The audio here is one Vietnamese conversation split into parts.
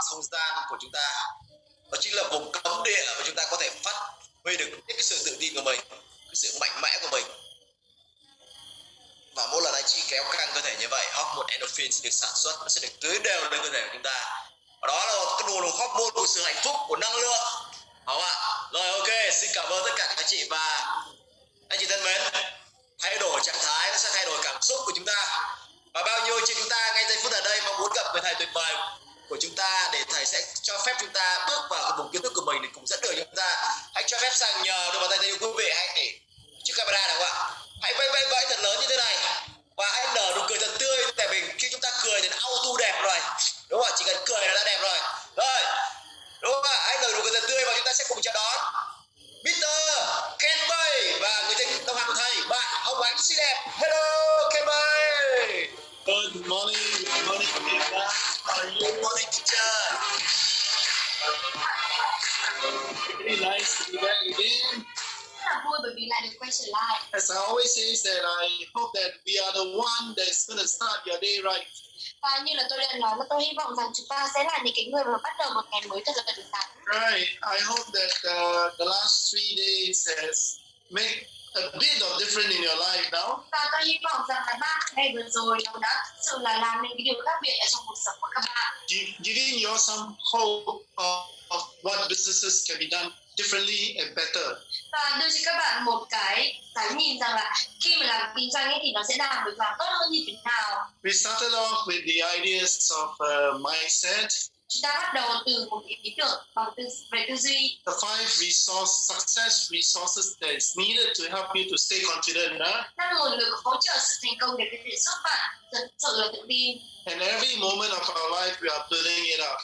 không gian của chúng ta. Đó chính là vùng cấm địa mà chúng ta có thể phát huy được cái sự tự tin của mình, cái sự mạnh mẽ của mình. Và mỗi lần anh chị kéo căng cơ thể như vậy, hormone endorphin sẽ được sản xuất, nó sẽ được tưới đều lên cơ thể của chúng ta. Và đó là cái nguồn hormone của sự hạnh phúc, của năng lượng. Đúng không ạ? Rồi, ok, xin cảm ơn tất cả các chị và anh chị thân mến. Thay đổi trạng thái nó sẽ thay đổi cảm xúc của chúng ta. Và bao nhiêu chị chúng ta ngay giây phút ở đây mong muốn gặp người thầy tuyệt vời của chúng ta, để thầy sẽ cho phép chúng ta bước vào cái vùng kiến thức của mình để cùng dẫn đường chúng ta. Hãy cho phép sang nhờ đôi bàn tay yêu quý vị, hãy để chiếc camera được không ạ? Hãy vẫy vẫy vẫy thật lớn như thế này và hãy nở nụ cười thật tươi, tại vì khi chúng ta cười thì nó auto đẹp rồi, đúng không ạ? Chỉ cần cười là đã đẹp rồi. Rồi, đúng không ạ? Hãy nở nụ cười thật tươi và chúng ta sẽ cùng chào đón Mr. K03 và người thầy đồng hành của thầy, bạn Hồng Ánh xinh đẹp. Hello K03. Good morning, K03. How are you? Good morning teacher. Very nice to be back again. Rất là vui bởi vì lại được quay trở lại. As I always say that I hope that we are the one that's going to start your day right. Và như là tôi đã nói, là tôi hy vọng rằng chúng ta sẽ là những cái người mà bắt đầu một ngày mới thật là đúng đắn. Right. I hope that the last 3 days has made a bit of difference in your life now. Và tôi hy vọng rằng là 3 ngày vừa rồi nó đã thực sự là làm nên cái điều khác biệt ở trong cuộc sống của các bạn. Giving you some hope of what businesses can be done differently and better. Và đưa cho các bạn một cái nhìn rằng là khi mà làm kinh doanh ấy thì nó sẽ làm được làm tốt hơn như thế nào. We started off with the ideas of mindset. Chúng ta bắt đầu từ một ý tưởng về tư duy. The 5 success resources that is needed to help you to stay confident. 5 nguồn lực hỗ trợ sự thành công để có thể giúp bạn thật sự là tự tin. And every moment of our life we are building it up.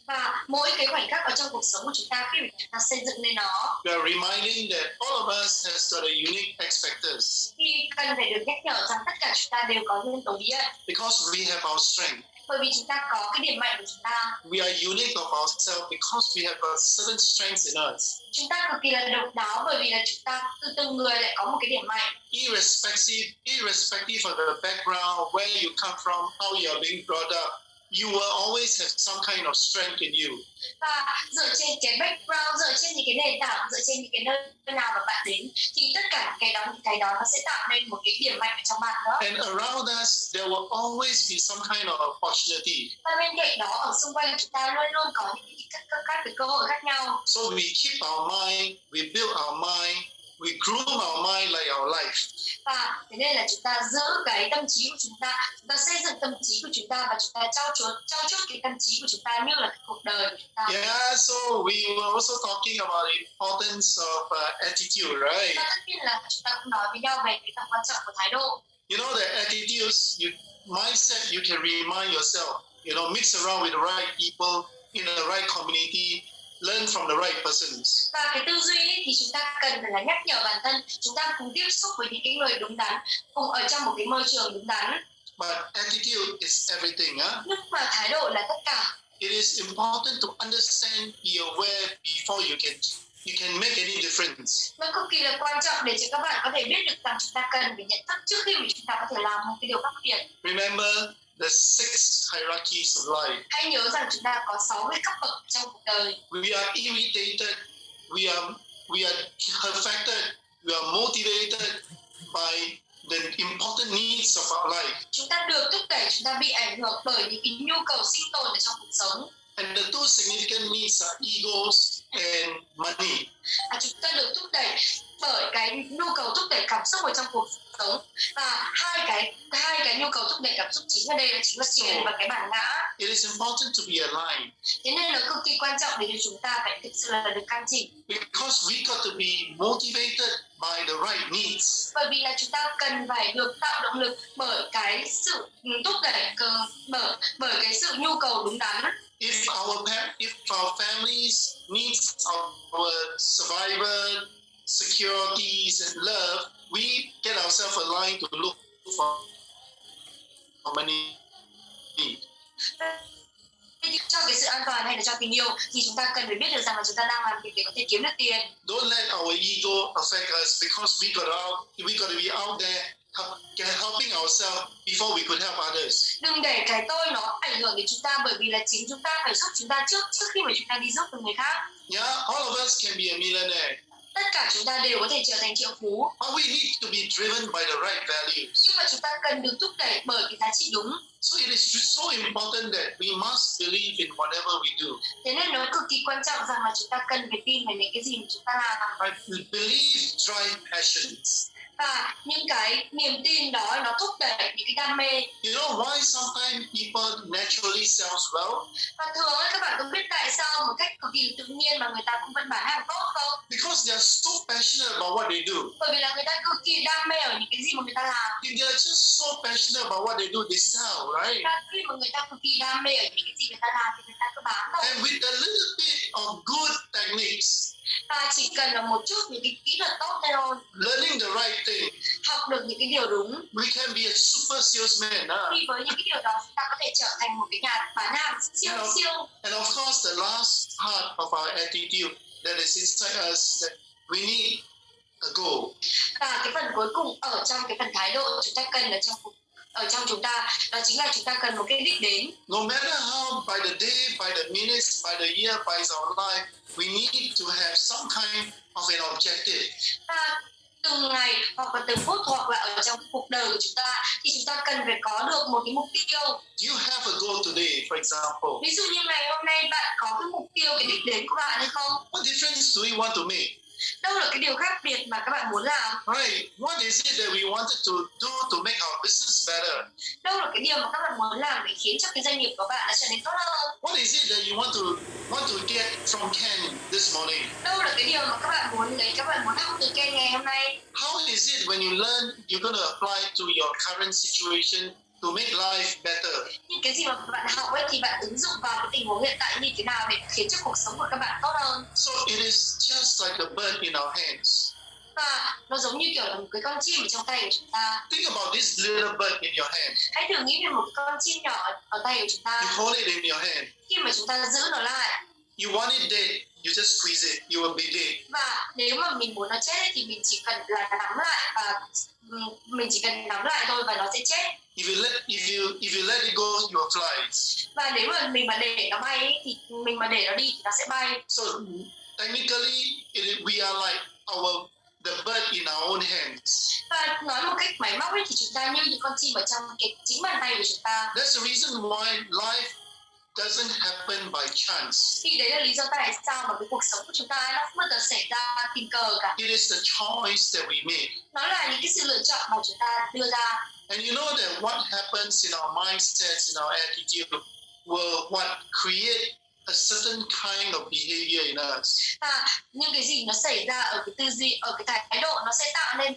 Và mỗi cái khoảnh khắc ở trong cuộc sống của chúng ta khi chúng ta xây dựng lên nó, We are reminding that all of us has got a unique X factors. thì cần phải được nhắc nhở rằng tất cả chúng ta đều có nhân tố bí ẩn. Because we have our strength. Bởi vì chúng ta có cái điểm mạnh của chúng ta. We are unique of ourselves because we have a certain strengths in us. Chúng ta cực kỳ là độc đáo bởi vì là chúng ta từng người lại có một cái điểm mạnh. Irrespective of the background, where you come from, how you are being brought up, you will always have some kind of strength in you. Và dựa trên cái background, dựa trên những cái nền tảng, dựa trên những cái nơi nào mà bạn đến, thì tất cả cái đó nó sẽ tạo nên một cái điểm mạnh ở trong bạn nữa. And around us there will always be some kind of opportunity. Và bên cạnh đó, ở xung quanh chúng ta luôn luôn có những các cơ hội khác nhau. So we keep our mind, we build our mind, we groom our mind like our life. Và thế nên là chúng ta giữ cái tâm trí của chúng ta xây dựng tâm trí của chúng ta, và chúng ta trau chuốt cái tâm trí của chúng ta như là cái cuộc đời của chúng ta. Yeah, so we were also talking about the importance of attitude, right? Và tất nhiên là chúng ta cũng nói với nhau về cái tầm quan trọng của thái độ. You know, the attitudes, mindset, you can remind yourself, mix around with the right people in the right community, learn from the right persons. Và cái tư duy ấy, thì chúng ta cần phải là nhắc nhở bản thân, chúng ta cùng tiếp xúc với những cái người đúng đắn, cùng ở trong một cái môi trường đúng đắn. But attitude is everything, Nhưng mà thái độ là tất cả. It is important to understand, be aware before you can make any difference. Nó cực kỳ là quan trọng để cho các bạn có thể biết được rằng chúng ta cần phải nhận thức trước khi mà chúng ta có thể làm một cái điều khác biệt. Remember the 6 hierarchies of life. Hãy nhớ rằng chúng ta có 6 cái cấp bậc trong cuộc đời. We are irritated, we are affected, we are motivated by the important needs of our life. Chúng ta được thúc đẩy, chúng ta bị ảnh hưởng bởi những cái nhu cầu sinh tồn ở trong cuộc sống. And the 2 significant needs are egos and money. Chúng ta được thúc đẩy bởi cái nhu cầu thúc đẩy cảm xúc ở trong cuộc sống, và hai cái nhu cầu thúc đẩy cảm xúc chính ở đây là chính là tiền và cái bản ngã. It is important to be aligned. Thế nên là cực kỳ quan trọng để chúng ta phải thực sự là được căn chỉnh. Because we got to be motivated by the right needs. Bởi vì là chúng ta cần phải được tạo động lực bởi cái sự thúc đẩy, bởi cái sự nhu cầu đúng đắn. If our families needs our survival, securities and love, we get ourselves aligned to look for money. Cho cái sự an toàn hay là cho tình yêu thì chúng ta cần phải biết được rằng là chúng ta đang làm việc để có thể kiếm được tiền. Don't let our ego affect us because we got to be out there helping ourselves before we could help others. Đừng để cái tôi nó ảnh hưởng đến chúng ta, bởi vì là chính chúng ta phải giúp chúng ta trước khi mà chúng ta đi giúp được người khác. Yeah, all of us can be a millionaire. Tất cả chúng ta đều có thể trở thành triệu phú. But we need to be driven by the right values. Nhưng mà chúng ta cần được thúc đẩy bởi cái giá trị đúng. So it is so important that we must believe in whatever we do. Thế nên nó cực kỳ quan trọng rằng là chúng ta cần phải tin vào những cái gì mà chúng ta làm. Right? Believe drive passions. Và những cái niềm tin đó nó thúc đẩy những cái đam mê. You know why sometimes people naturally sells well? Và thường ấy, các bạn có biết tại sao một cách cực kỳ tự nhiên mà người ta cũng vẫn bán hàng tốt không? Because they are so passionate about what they do. Bởi vì là người ta cực kỳ đam mê ở những cái gì mà người ta làm. If they are just so passionate about what they do, they sell, right? Và khi mà người ta cực kỳ đam mê ở những cái gì người ta làm thì người ta cứ bán thôi. And with a little bit of good techniques, Và chỉ cần là một chút những cái kỹ thuật tốt thôi, learning the right thing, học được những cái điều đúng, we can be a super salesman. thì với những cái điều đó chúng ta có thể trở thành một cái nhà bán hàng siêu. And of course, the last part of our attitude that is inside us, that we need a goal. Và cái phần cuối cùng ở trong cái phần thái độ chúng ta cần ở trong chúng ta, đó chính là chúng ta cần một cái đích đến. No matter how, by the day, by the minutes, by the year, by our life, we need to have some kind of an objective. Và từng ngày hoặc là từng phút hoặc là ở trong cuộc đời của chúng ta thì chúng ta cần phải có được một cái mục tiêu. Do you have a goal today, for example? Ví dụ như ngày hôm nay bạn có cái mục tiêu, cái đích đến của bạn hay không? What difference do we want to make? Đâu là cái điều khác biệt mà các bạn muốn làm? Right. What is it that we wanted to do to make our business better? Đâu là cái điều mà các bạn muốn làm để khiến cho cái doanh nghiệp của bạn nó trở nên tốt hơn? What is it that you want to get from Ken this morning? Đâu là cái điều mà các bạn muốn học từ Ken ngày hôm nay? How is it when you learn you're going to apply to your current situation to make life better? Những cái gì mà bạn học ấy thì bạn ứng dụng vào cái tình huống hiện tại như thế nào để khiến cho cuộc sống của các bạn tốt hơn? So it is just like a bird in our hands. Và nó giống như kiểu là một cái con chim ở trong tay của chúng ta. Think about this little bird in your hand. Hãy thử nghĩ về một cái con chim nhỏ ở tay của chúng ta. You hold it in your hand. Khi mà chúng ta giữ nó lại, You want it dead, you just squeeze it, you will be dead. và nếu mà mình muốn nó chết ấy, thì mình chỉ cần là nắm lại và mình chỉ cần nắm lại thôi và nó sẽ chết. If you let it go, you will fly. Và nếu mà mình mà để nó bay ấy, thì mình mà để nó đi thì nó sẽ bay. So technically, we are like the bird in our own hands. Và nói một cách máy móc ấy, thì chúng ta như những con chim ở trong cái chính bàn tay của chúng ta. That's the reason why life doesn't happen by chance. Thì đấy là lý do tại sao mà cái cuộc sống của chúng ta nó không bao giờ xảy ra tình cờ cả. It is the choice that we make. Nó là những cái sự lựa chọn mà chúng ta đưa ra. And you know that what happens in our mindsets, in our attitude, will what create a certain kind of behavior in us. Và những cái gì nó xảy ra ở cái tư duy, ở cái thái độ, nó sẽ tạo nên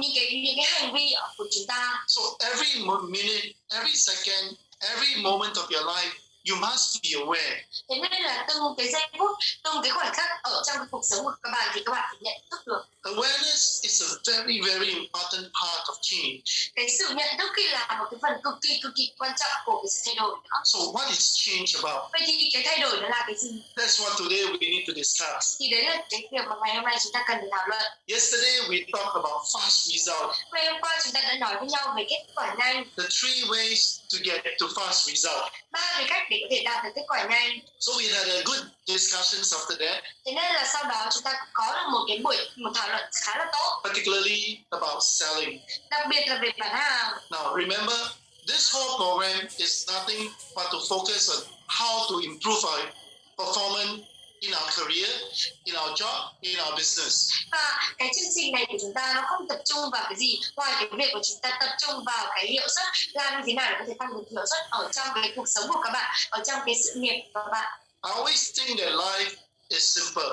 những cái hành vi của chúng ta. So every minute, every second, every moment of your life, you must be aware. Thế nên là từng cái giây phút, từng cái khoảnh khắc ở trong cái cuộc sống của các bạn thì các bạn phải nhận thức được. Awareness is a very, very important part of change. Cái sự nhận thức khi là một cái phần cực kỳ quan trọng của cái sự thay đổi nữa. So what is change about? Vậy thì cái thay đổi nó là cái gì? That's what today we need to discuss. Thì đấy là cái việc mà ngày hôm nay chúng ta cần phải thảo luận. Yesterday we talked about fast result. Ngày hôm qua chúng ta đã nói với nhau về kết quả nhanh. The three ways to get to fast result. 3 cái cách để có thể đạt được kết quả nhanh. So we had a good discussions after that. Thế nên là sau đó chúng ta có được một thảo luận khá là tốt, Particularly about selling. đặc biệt là về bán hàng. Now remember, this whole program is nothing but to focus on how to improve our performance in our career, in our job, in our business. Và cái chương trình này của chúng ta nó không tập trung vào cái gì ngoài cái việc của chúng ta tập trung vào cái hiệu suất, làm như thế nào để có thể tăng được hiệu suất ở trong cái cuộc sống của các bạn, ở trong cái sự nghiệp của các bạn. I always think that life is simple.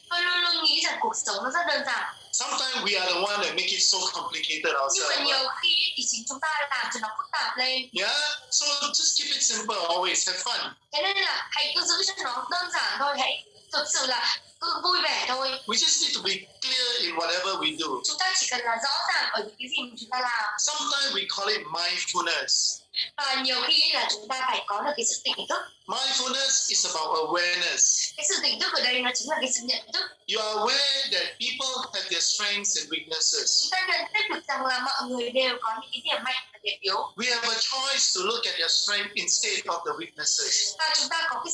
Tôi luôn luôn nghĩ rằng cuộc sống nó rất đơn giản. Sometimes we are the one that make it so complicated Nhưng mà ourselves. nhiều khi thì chính chúng ta làm cho nó phức tạp lên. Yeah, so just keep it simple. Always have fun. Thế nên là hãy cứ giữ cho nó đơn giản thôi, hãy thực sự là cứ vui vẻ thôi. We just need to be clear in whatever we do. Chúng ta chỉ cần là rõ ràng ở những cái gì mà chúng ta làm. Sometimes we call it mindfulness. Và nhiều khi ấy là chúng ta phải có được cái sự tỉnh thức. Mindfulness is about awareness. Cái sự tỉnh thức ở đây nó chính là cái sự nhận thức. You are aware that people have their strengths and weaknesses. Chúng ta nhận thức được rằng là mọi người đều có những cái điểm mạnh và điểm yếu. We have a choice to look at their strength instead of the weaknesses. Và chúng ta có cái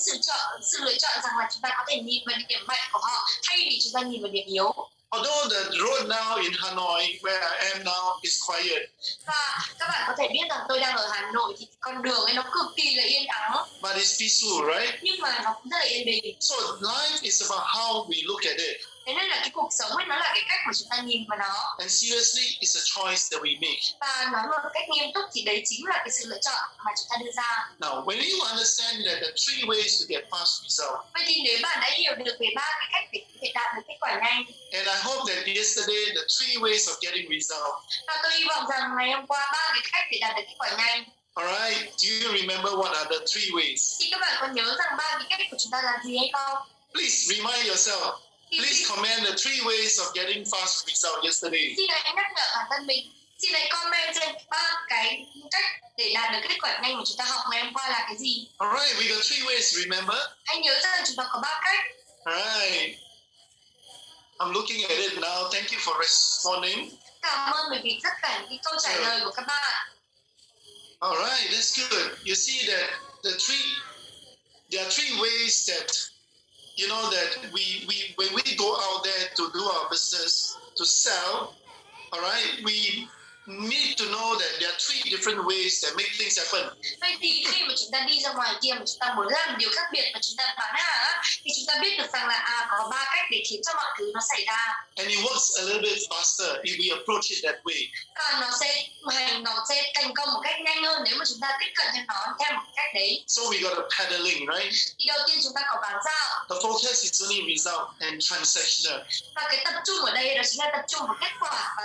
sự lựa chọn rằng là chúng ta có thể nhìn vào điểm mạnh của họ thay vì chúng ta nhìn vào điểm yếu. Although the road now in Hanoi, where I am now, is quiet, Và các bạn có thể biết rằng tôi đang ở Hà Nội thì con đường ấy nó cực kỳ là yên ắng, but it's peaceful, right? nhưng mà nó cũng rất là yên bình. So life is about how we look at it. Thế nên là cái cuộc sống ấy nó là cái cách mà chúng ta nhìn vào nó. And seriously, it's a choice that we make. Và nói một cách nghiêm túc thì đấy chính là cái sự lựa chọn mà chúng ta đưa ra. Now, when you understand that the three ways to get fast result, Vậy thì nếu bạn đã hiểu được về 3 cái cách để có thể đạt được kết quả nhanh, and I hope that yesterday the three ways of getting result. và tôi hy vọng rằng ngày hôm qua 3 cái cách để đạt được kết quả nhanh. Alright, do you remember what are the three ways? Thì các bạn có nhớ rằng 3 cái cách của chúng ta là gì hay không? Please remind yourself. Please comment the three ways of getting fast result yesterday. Xin hãy nhắc nhở bản thân mình. Xin hãy comment trên 3 cái cách để đạt được kết quả nhanh mà chúng ta học ngày hôm qua là cái gì. Alright, we got three ways, remember? Hãy nhớ rằng chúng ta có 3 cách. Alright. I'm looking at it now. Thank you for responding. Cảm ơn bởi vì tất cả những câu trả lời của các bạn. Alright, that's good. You see that there are three ways that you know that when we go out there to do our business, to sell, alright, we need to know that there are three different ways that make things happen. Vậy thì khi mà chúng ta đi ra ngoài kia mà chúng ta muốn làm điều khác biệt mà chúng ta bán hàng á, thì chúng ta biết được rằng là có 3 cách để khiến cho mọi thứ nó xảy ra. And it works a little bit faster if we approach it that way. Và nó sẽ thành công một cách nhanh hơn nếu mà chúng ta tiếp cận cho nó theo một cách đấy. So we got a pedaling, right? Thì đầu tiên chúng ta có bán dạo. The focus is only result and transactional. Và cái tập trung ở đây đó chính là tập trung vào kết quả, và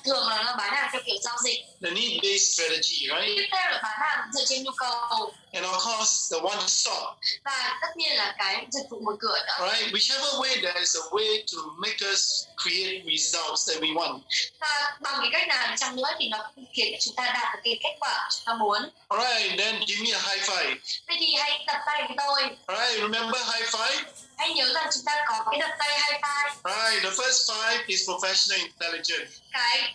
thường là nó bán hàng theo kiểu giao dịch. The need-based strategy, right? Tiếp theo là bán hàng dựa trên nhu cầu. And of course, the one stop. Và tất nhiên là cái dịch vụ một cửa nữa. Right? Whichever way there is a way to make us create results that we want. Và bằng cái cách nào chăng nữa thì nó cũng khiến cho chúng ta đạt được cái kết quả chúng ta muốn. Alright, then give me a high five. Vậy thì hãy đập tay với tôi. Alright, remember high five? Hãy nhớ rằng chúng ta có cái đập tay hai file. Right, the first five is professional intelligence. Cái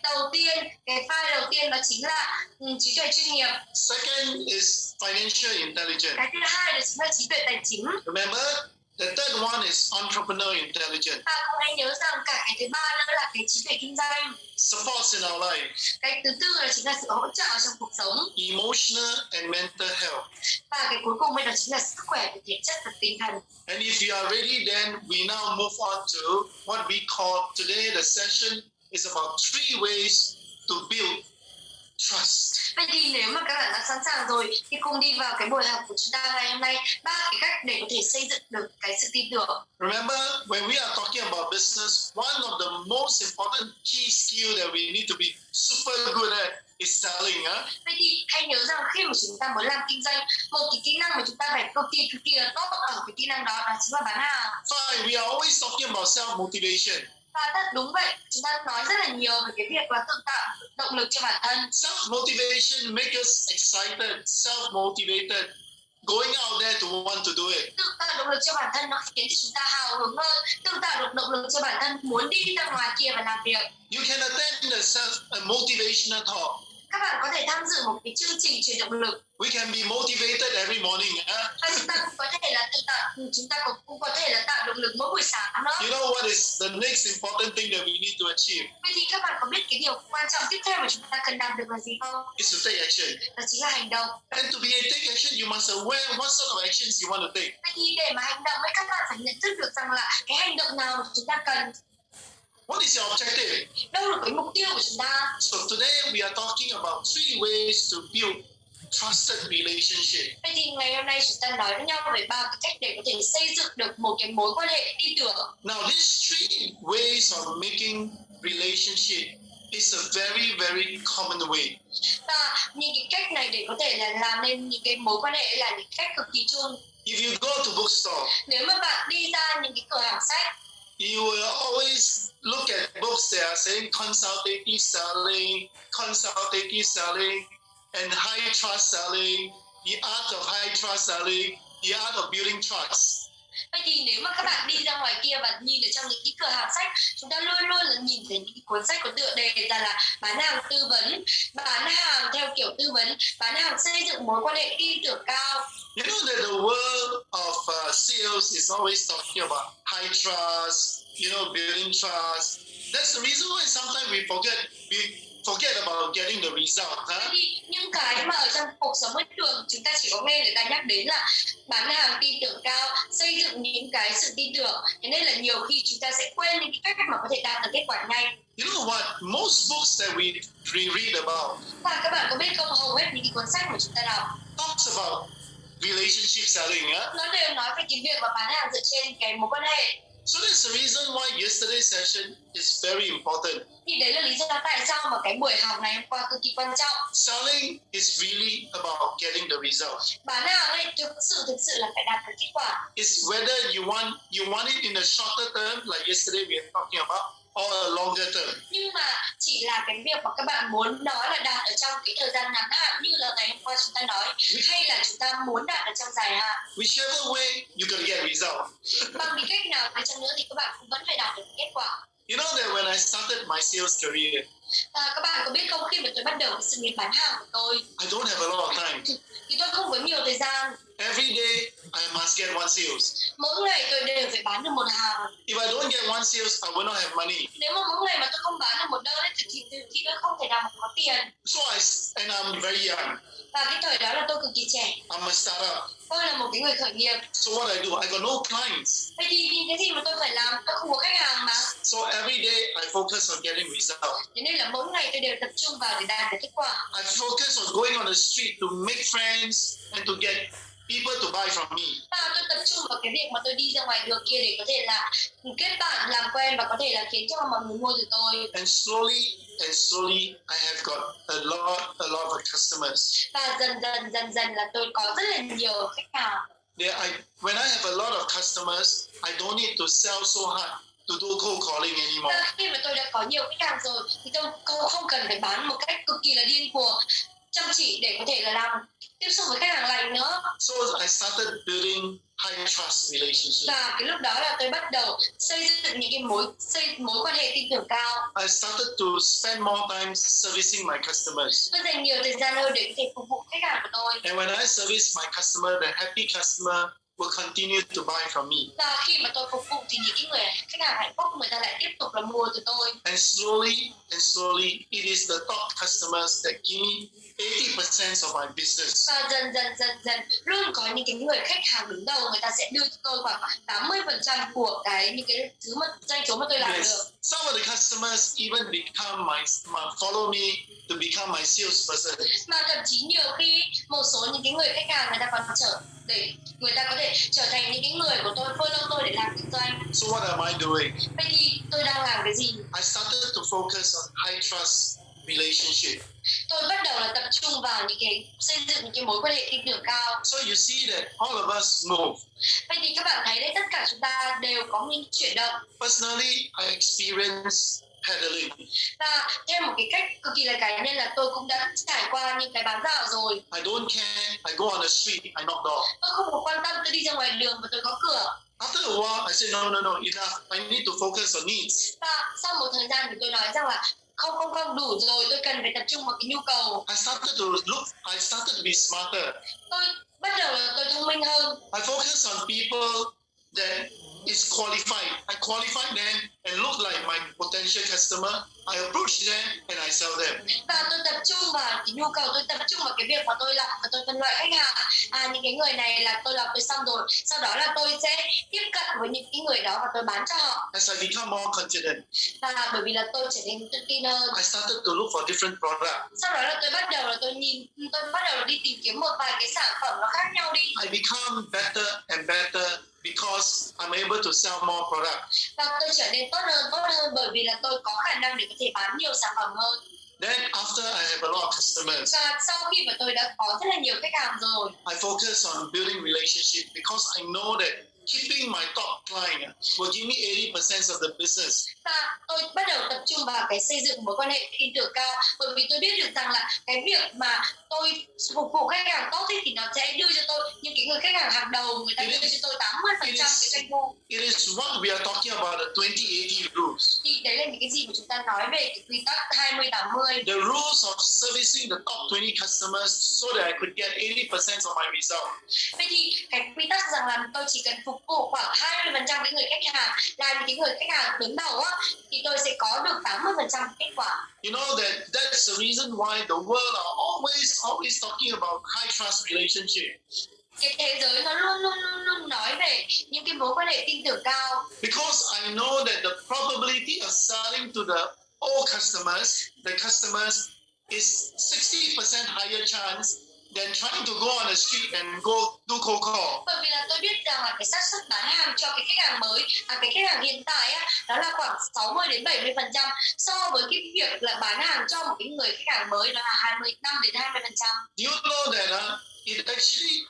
file đầu tiên đó chính là trí tuệ chuyên nghiệp. Second is financial intelligence. Cái thứ hai đó chính là trí tuệ tài chính. Remember, the third one is entrepreneur intelligence. Và cũng hãy nhớ rằng cả cái thứ ba nữa là cái trí tuệ kinh doanh. Supports in our life. Cái thứ tư là chính là sự hỗ trợ trong cuộc sống. Emotional and mental health. Và cái cuối cùng đó chính là sức khỏe về thể chất và tinh thần. And if you are ready, then we now move on to what we call today the session is about three ways to build trust. Vậy thì nếu mà các bạn đã sẵn sàng rồi thì cùng đi vào cái buổi học của chúng ta ngày hôm nay, 3 cái cách để có thể xây dựng được cái sự tin tưởng. Remember, when we are talking about business, one of the most important key skill that we need to be super good at is selling. Vậy thì hãy nhớ rằng khi mà chúng ta muốn làm kinh doanh, một cái kỹ năng mà chúng ta phải cực kỳ là tốt ở cái kỹ năng đó chính là bán hàng. Fine, we are always talking about self-motivation. Và đúng vậy, chúng ta nói rất là nhiều về cái việc là tự tạo động lực cho bản thân. Self-motivation makes us excited, self-motivated, going out there to want to do it. Tự tạo động lực cho bản thân nó khiến cho chúng ta hào hứng hơn, tự tạo được động lực cho bản thân muốn đi ra ngoài kia và làm việc. You can attend a motivational talk. Các bạn có thể tham dự một cái chương trình truyền động lực. We can be motivated every morning. Và chúng ta cũng có thể là cũng có thể là tạo động lực mỗi buổi sáng nữa. You know what is the next important thing that we need to achieve? Vậy thì các bạn có biết cái điều quan trọng tiếp theo mà chúng ta cần làm được là gì không? Is to take action. Đó chính là hành động. And to take action, you must aware what sort of actions you want to take. Vậy thì để mà hành động ấy, các bạn phải nhận thức được rằng là cái hành động nào mà chúng ta cần. What is your objective? Đâu là cái mục tiêu của chúng ta? So today we are talking about three ways to build trusted relationship. Vậy thì ngày hôm nay chúng ta nói với nhau về 3 cái cách để có thể xây dựng được một cái mối quan hệ tin tưởng. Now these three ways of making relationship is a very, very common way. Và những cái cách này để có thể là làm nên những cái mối quan hệ là những cách cực kỳ chung. If you go to bookstore, Nếu mà bạn đi ra những cái cửa hàng sách, you will always look at books that are saying consultative selling, and high trust selling, the art of high trust selling, the art of building trust. Vậy thì nếu mà các bạn đi ra ngoài kia và nhìn ở trong những cái cửa hàng sách, chúng ta luôn luôn là nhìn thấy những cái cuốn sách có tựa đề là bán hàng tư vấn, bán hàng theo kiểu tư vấn, bán hàng xây dựng mối quan hệ tin tưởng cao. You know that the world of sales is always talking about high trust, building trust. That's the reason why sometimes we forget about getting the result. Thế thì những cái mà ở trong cuộc sống bình thường chúng ta chỉ có nghe người ta nhắc đến là bán hàng tin tưởng cao, xây dựng những cái sự tin tưởng. Thế nên là nhiều khi chúng ta sẽ quên những cái cách mà có thể đạt được kết quả nhanh. You know what? Most books that we read about Và các bạn có biết không, hầu hết những cái cuốn sách mà chúng ta đọc talks about relationship selling. nó đều nói về cái việc mà bán hàng dựa trên cái mối quan hệ. So that's the reason why yesterday's session is very important. Thì đấy là lý do tại sao mà cái buổi học ngày hôm qua cực kỳ quan trọng. Selling is really about getting the result. Bán hàng ấy thực sự là phải đạt được kết quả. It's whether you want it in a shorter term, like yesterday we were talking about, or a longer term. Nhưng mà chỉ là cái việc mà các bạn muốn nói là đạt ở trong cái thời gian ngắn hạn như là ngày hôm qua chúng ta nói, hay là chúng ta muốn đạt ở trong dài hạn. Whichever way, you're gonna get result. Bằng cái cách nào đi chăng nữa thì các bạn cũng vẫn phải đạt được kết quả. You know that when I started my sales career, Các bạn có biết không, khi mà tôi bắt đầu cái sự nghiệp bán hàng của tôi, I don't have a lot of time. thì tôi không có nhiều thời gian. Every day, I must get one sales. Mỗi ngày tôi đều phải bán được một hàng. If I don't get one sales, I will not have money. Nếu mà mỗi ngày mà tôi không bán được một đơn ấy, thì tôi không thể nào mà có tiền. And I'm very young. Và cái thời đó là tôi cực kỳ trẻ. I'm a startup. Tôi là một cái người khởi nghiệp. So what I do, I got no clients. Vậy thì cái gì mà tôi phải làm, tôi không có khách hàng mà. So every day I focus on getting result. Thế nên là mỗi ngày tôi đều tập trung vào để đạt được kết quả. I focus on going on the street to make friends and to get people to buy from me. Và tôi tập trung vào cái việc mà tôi đi ra ngoài đường kia để có thể là kết bạn, làm quen và có thể là khiến cho mọi người mua từ tôi. And slowly I have got a lot of customers. Và dần là tôi có rất là nhiều khách hàng. When I have a lot of customers, I don't need to sell so hard to do cold calling anymore. Và khi mà tôi đã có nhiều khách hàng rồi thì tôi không cần phải bán một cách cực kỳ là điên cuồng, chăm chỉ để có thể là làm tiếp xúc với khách hàng lành nữa. So I started building high trust relationships. Và cái lúc đó là tôi bắt đầu xây dựng những cái mối quan hệ tin tưởng cao. I started to spend more time servicing my customers. Tôi dành nhiều thời gian hơn để có thể phục vụ khách hàng của tôi. And when I service my customer, the happy customer will continue to buy from me. Và khi mà tôi phục vụ thì những cái người khách hàng hạnh phúc người ta lại tiếp tục là mua từ tôi. And slowly, it is the top customers that give me 80% of my business. Và dần luôn có những cái người khách hàng đứng đầu, người ta sẽ đưa cho tôi khoảng 80% của những cái thứ mà doanh số mà tôi làm được. Some of the customers even follow me to become my salesperson. Mà thậm chí nhiều khi một số những cái người khách hàng người ta còn để người ta có thể trở thành những cái người của tôi, follow tôi để làm kinh doanh. So what am I doing? Vậy thì tôi đang làm cái gì? I started to focus on high trust relationship. Tôi bắt đầu là tập trung vào xây dựng những cái mối quan hệ tin tưởng cao. So you see that all of us move. Vậy thì các bạn thấy đấy, tất cả chúng ta đều có những chuyển động. Personally, I experience pedaling. Và thêm một cái cách cực kỳ là cá nhân là tôi cũng đã trải qua những cái bán dạo rồi. I don't care. I go on the street. I knock door. Tôi không có quan tâm, tôi đi ra ngoài đường và tôi có cửa. After a while, I say no, enough. I need to focus on needs. Và sau một thời gian thì tôi nói rằng là không đủ rồi, tôi cần phải tập trung vào cái nhu cầu. I started to be smarter. Tôi bắt đầu là tôi thông minh hơn. I focus on people that is qualified. I qualify them and look like my potential customer. I approach them and I sell them. Và tôi tập trung vào cái nhu cầu, tôi tập trung vào cái việc mà tôi làm và tôi phân loại khách hàng. Những cái người này là tôi làm tôi xong rồi. Sau đó là tôi sẽ tiếp cận với những cái người đó và tôi bán cho họ. As I become more confident, Và bởi vì là tôi trở nên tự tin hơn. I started to look for different products. Sau đó là tôi bắt đầu là đi tìm kiếm một vài cái sản phẩm nó khác nhau đi. I become better and better because I'm able to sell more products. Và tôi trở nên tốt hơn bởi vì là tôi có khả năng để có thể bán nhiều sản phẩm hơn. Then after I have a lot of customers, Và sau khi mà tôi đã có rất là nhiều khách hàng rồi, I focus on building relationship because I know that keeping my top client will give me 80% of the business. Và tôi bắt đầu tập trung vào cái xây dựng mối quan hệ tin tưởng cao, bởi vì tôi biết được rằng là cái việc mà tôi phục vụ khách hàng tốt thì nó sẽ đưa cho tôi những cái người khách hàng hàng đầu, người ta đưa cho tôi 80% cái doanh thu. It is what we are talking about, the 20-80 rules. Thì đấy là những cái gì mà chúng ta nói về cái quy tắc 20-80. The rules of servicing the top 20 customers so that I could get 80% of my result. Vậy thì cái quy tắc rằng là tôi chỉ cần phục vụ khoảng 20% cái người khách hàng, là những cái người khách hàng đứng đầu á, thì tôi sẽ có được 80% kết quả. You know that's the reason why the world are always talking about high trust relationship. Cái thế giới nó luôn nói về những cái mối quan hệ tin tưởng cao. Because I know that the probability of selling to the old customers, the customers is 60% higher chance than trying to go on the street and go do cold call. Bởi vì là tôi biết rằng là cái xác suất bán hàng cho cái khách hàng mới, cái khách hàng hiện tại á, đó là khoảng 60-70% so với cái việc là bán hàng cho một cái người khách hàng mới, đó là 25-20%. Do you know that it actually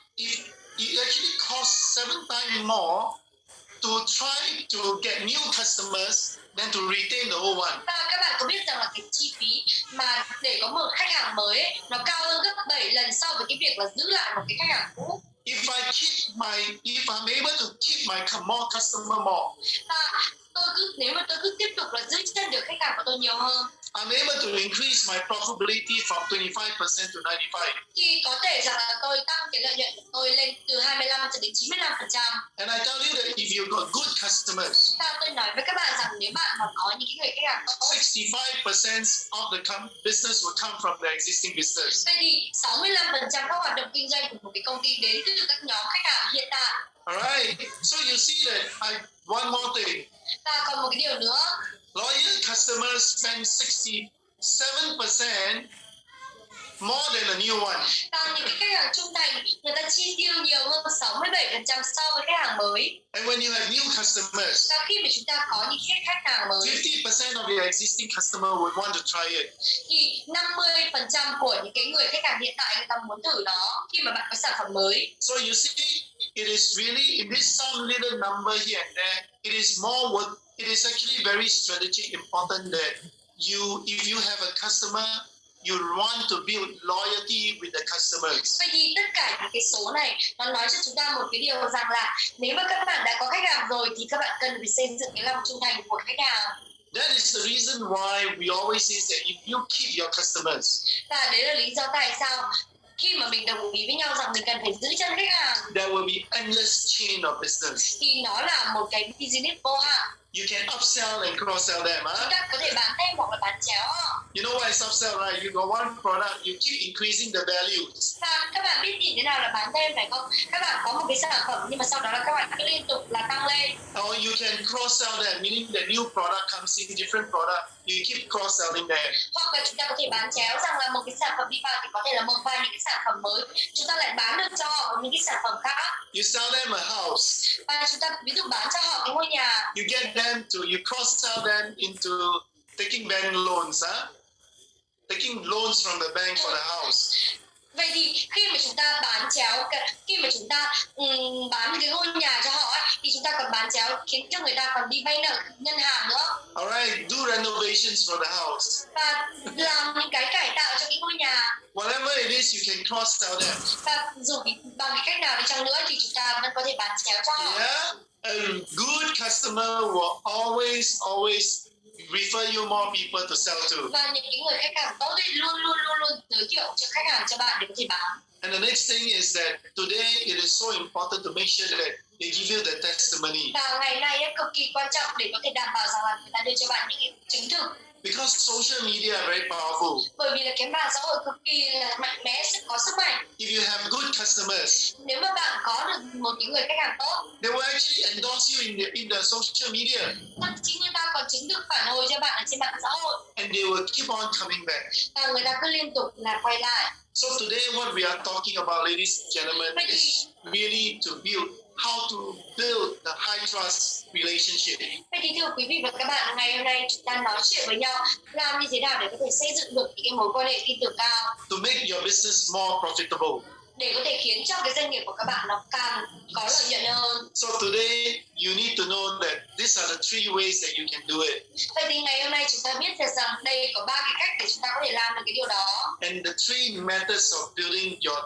costs 7 times more to try to get new customers than to retain the old one. Và các bạn có biết rằng là cái chi phí mà để có một khách hàng mới ấy, nó cao hơn gấp 7 lần so với cái việc là giữ lại một cái khách hàng cũ. If I'm able to keep my more customer more, Và nếu mà tôi cứ tiếp tục là giữ chân được khách hàng của tôi nhiều hơn, I'm able to increase my profitability from 25% to 95%. thì có thể rằng là tôi tăng cái lợi nhuận của tôi lên từ 25 cho đến 95%. And I tell you that if you got good customers, Và tôi nói với các bạn rằng nếu bạn mà có những cái người khách hàng tốt, 65% of the business will come from the existing business. vậy thì 65% các hoạt động kinh doanh của một cái công ty đến từ các nhóm khách hàng hiện tại. Alright, so you see that one more thing. Và còn một cái điều nữa, Loyal customers spend 67% more than a new one. và những cái khách hàng trung thành, người ta chi tiêu nhiều hơn 67% so với khách hàng mới. And when you have new customers, Và khi mà chúng ta có những khách hàng mới, 50% of your existing customer would want to try it. thì 50% của những cái người khách hàng hiện tại người ta muốn thử nó khi mà bạn có sản phẩm mới. So you see, it is really in this some little number here and there. It is actually very strategic, important that if you have a customer, you want to build loyalty with the customers. Vậy thì tất cả những cái số này nó nói cho chúng ta một cái điều rằng là nếu mà các bạn đã có khách hàng rồi thì các bạn cần phải xây dựng cái lòng trung thành của khách hàng. That is the reason why we always say that if you keep your customers, Và đấy là lý do tại sao khi mà mình đồng ý với nhau rằng mình cần phải giữ chân khách hàng, there will be endless chain of business. thì nó là một cái business vô hạn. You can upsell and cross-sell them. Chúng ta có thể bán thêm hoặc là bán chéo họ. You know what is upsell, right? You got one product, you keep increasing the values. Và các bạn biết gì thế nào là bán thêm phải không? Các bạn có một cái sản phẩm nhưng mà sau đó là các bạn cứ liên tục là tăng lên. Or you can cross-sell them, meaning the new product comes in different product. You keep cross-selling them. Hoặc là chúng ta có thể bán chéo rằng là một cái sản phẩm đi vào thì có thể là một vài những cái sản phẩm mới chúng ta lại bán được cho họ những cái sản phẩm khác. You sell them a house. Và chúng ta ví dụ bán cho họ cái ngôi nhà. You cross-sell them into taking bank loans, taking loans from the bank for the house. Vậy thì khi mà chúng ta bán chéo, khi mà chúng ta bán cái ngôi nhà cho họ ấy, thì chúng ta còn bán chéo khiến cho người ta còn đi vay nợ ngân hàng nữa. Alright, do renovations for the house. Và làm những cái cải tạo cho cái ngôi nhà. Whatever it is, you can cross-sell them. Và dù bằng cái cách nào đi chăng nữa thì chúng ta vẫn có thể bán chéo cho họ. Yeah, a good customer will always refer you more people to sell to. Và những cái người khách hàng tốt thì luôn giới thiệu cho khách hàng cho bạn để có thể bán. And the next thing is that today it is so important to make sure that they give you the testimony. Và ngày nay cực kỳ quan trọng để có thể đảm bảo rằng là người ta đưa cho bạn những cái chứng thực. Because social media are very powerful. Bởi vì là cái mạng xã hội cực kỳ là mạnh mẽ, có sức mạnh. If you have good customers, nếu mà bạn có được một cái người khách hàng tốt, they will actually endorse you in the social media. thậm chí người ta còn chứng thực phản hồi cho bạn ở trên mạng xã hội. And they will keep on coming back. Và người ta cứ liên tục là quay lại. So today what we are talking about, ladies and gentlemen, is really to build how to build the high trust relationship. Vậy thì thưa quý vị và các bạn, ngày hôm nay chúng ta nói chuyện với nhau làm như thế nào để có thể xây dựng được những cái mối quan hệ tin tưởng cao, To make your business more profitable. để có thể khiến cho cái doanh nghiệp của các bạn nó càng có lợi nhuận hơn. So today you need to know that these are the three ways that you can do it. Vậy thì ngày hôm nay chúng ta biết được rằng đây có 3 cái cách để chúng ta có thể làm được cái điều đó. And the three methods of building your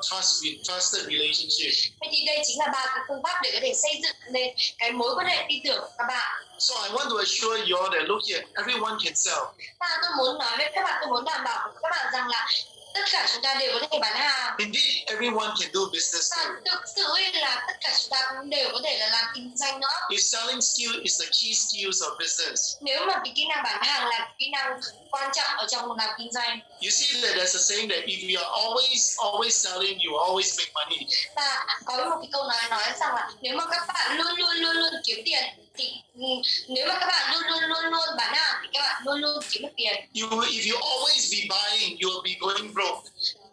trusted relationship. Vậy thì đây chính là 3 cái phương pháp để có thể xây dựng lên cái mối quan hệ tin tưởng của các bạn. So I want to assure you all that look here, everyone can sell. Và tôi muốn nói với các bạn, tôi muốn đảm bảo với các bạn rằng là tất cả chúng ta đều có thể bán hàng. Indeed, everyone can do business Và too. thực sự là tất cả chúng ta cũng đều có thể là làm kinh doanh nữa. If selling skill is the key skills of business, Nếu mà cái kỹ năng bán hàng là kỹ năng quan trọng ở trong làm kinh doanh. you see that there's a saying that if you are always selling, you always make money. Và có một cái câu nói rằng là nếu mà các bạn luôn kiếm tiền thì nếu mà các bạn luôn bán hàng thì các bạn luôn kiếm được tiền. If you always be buying, you will be going broke.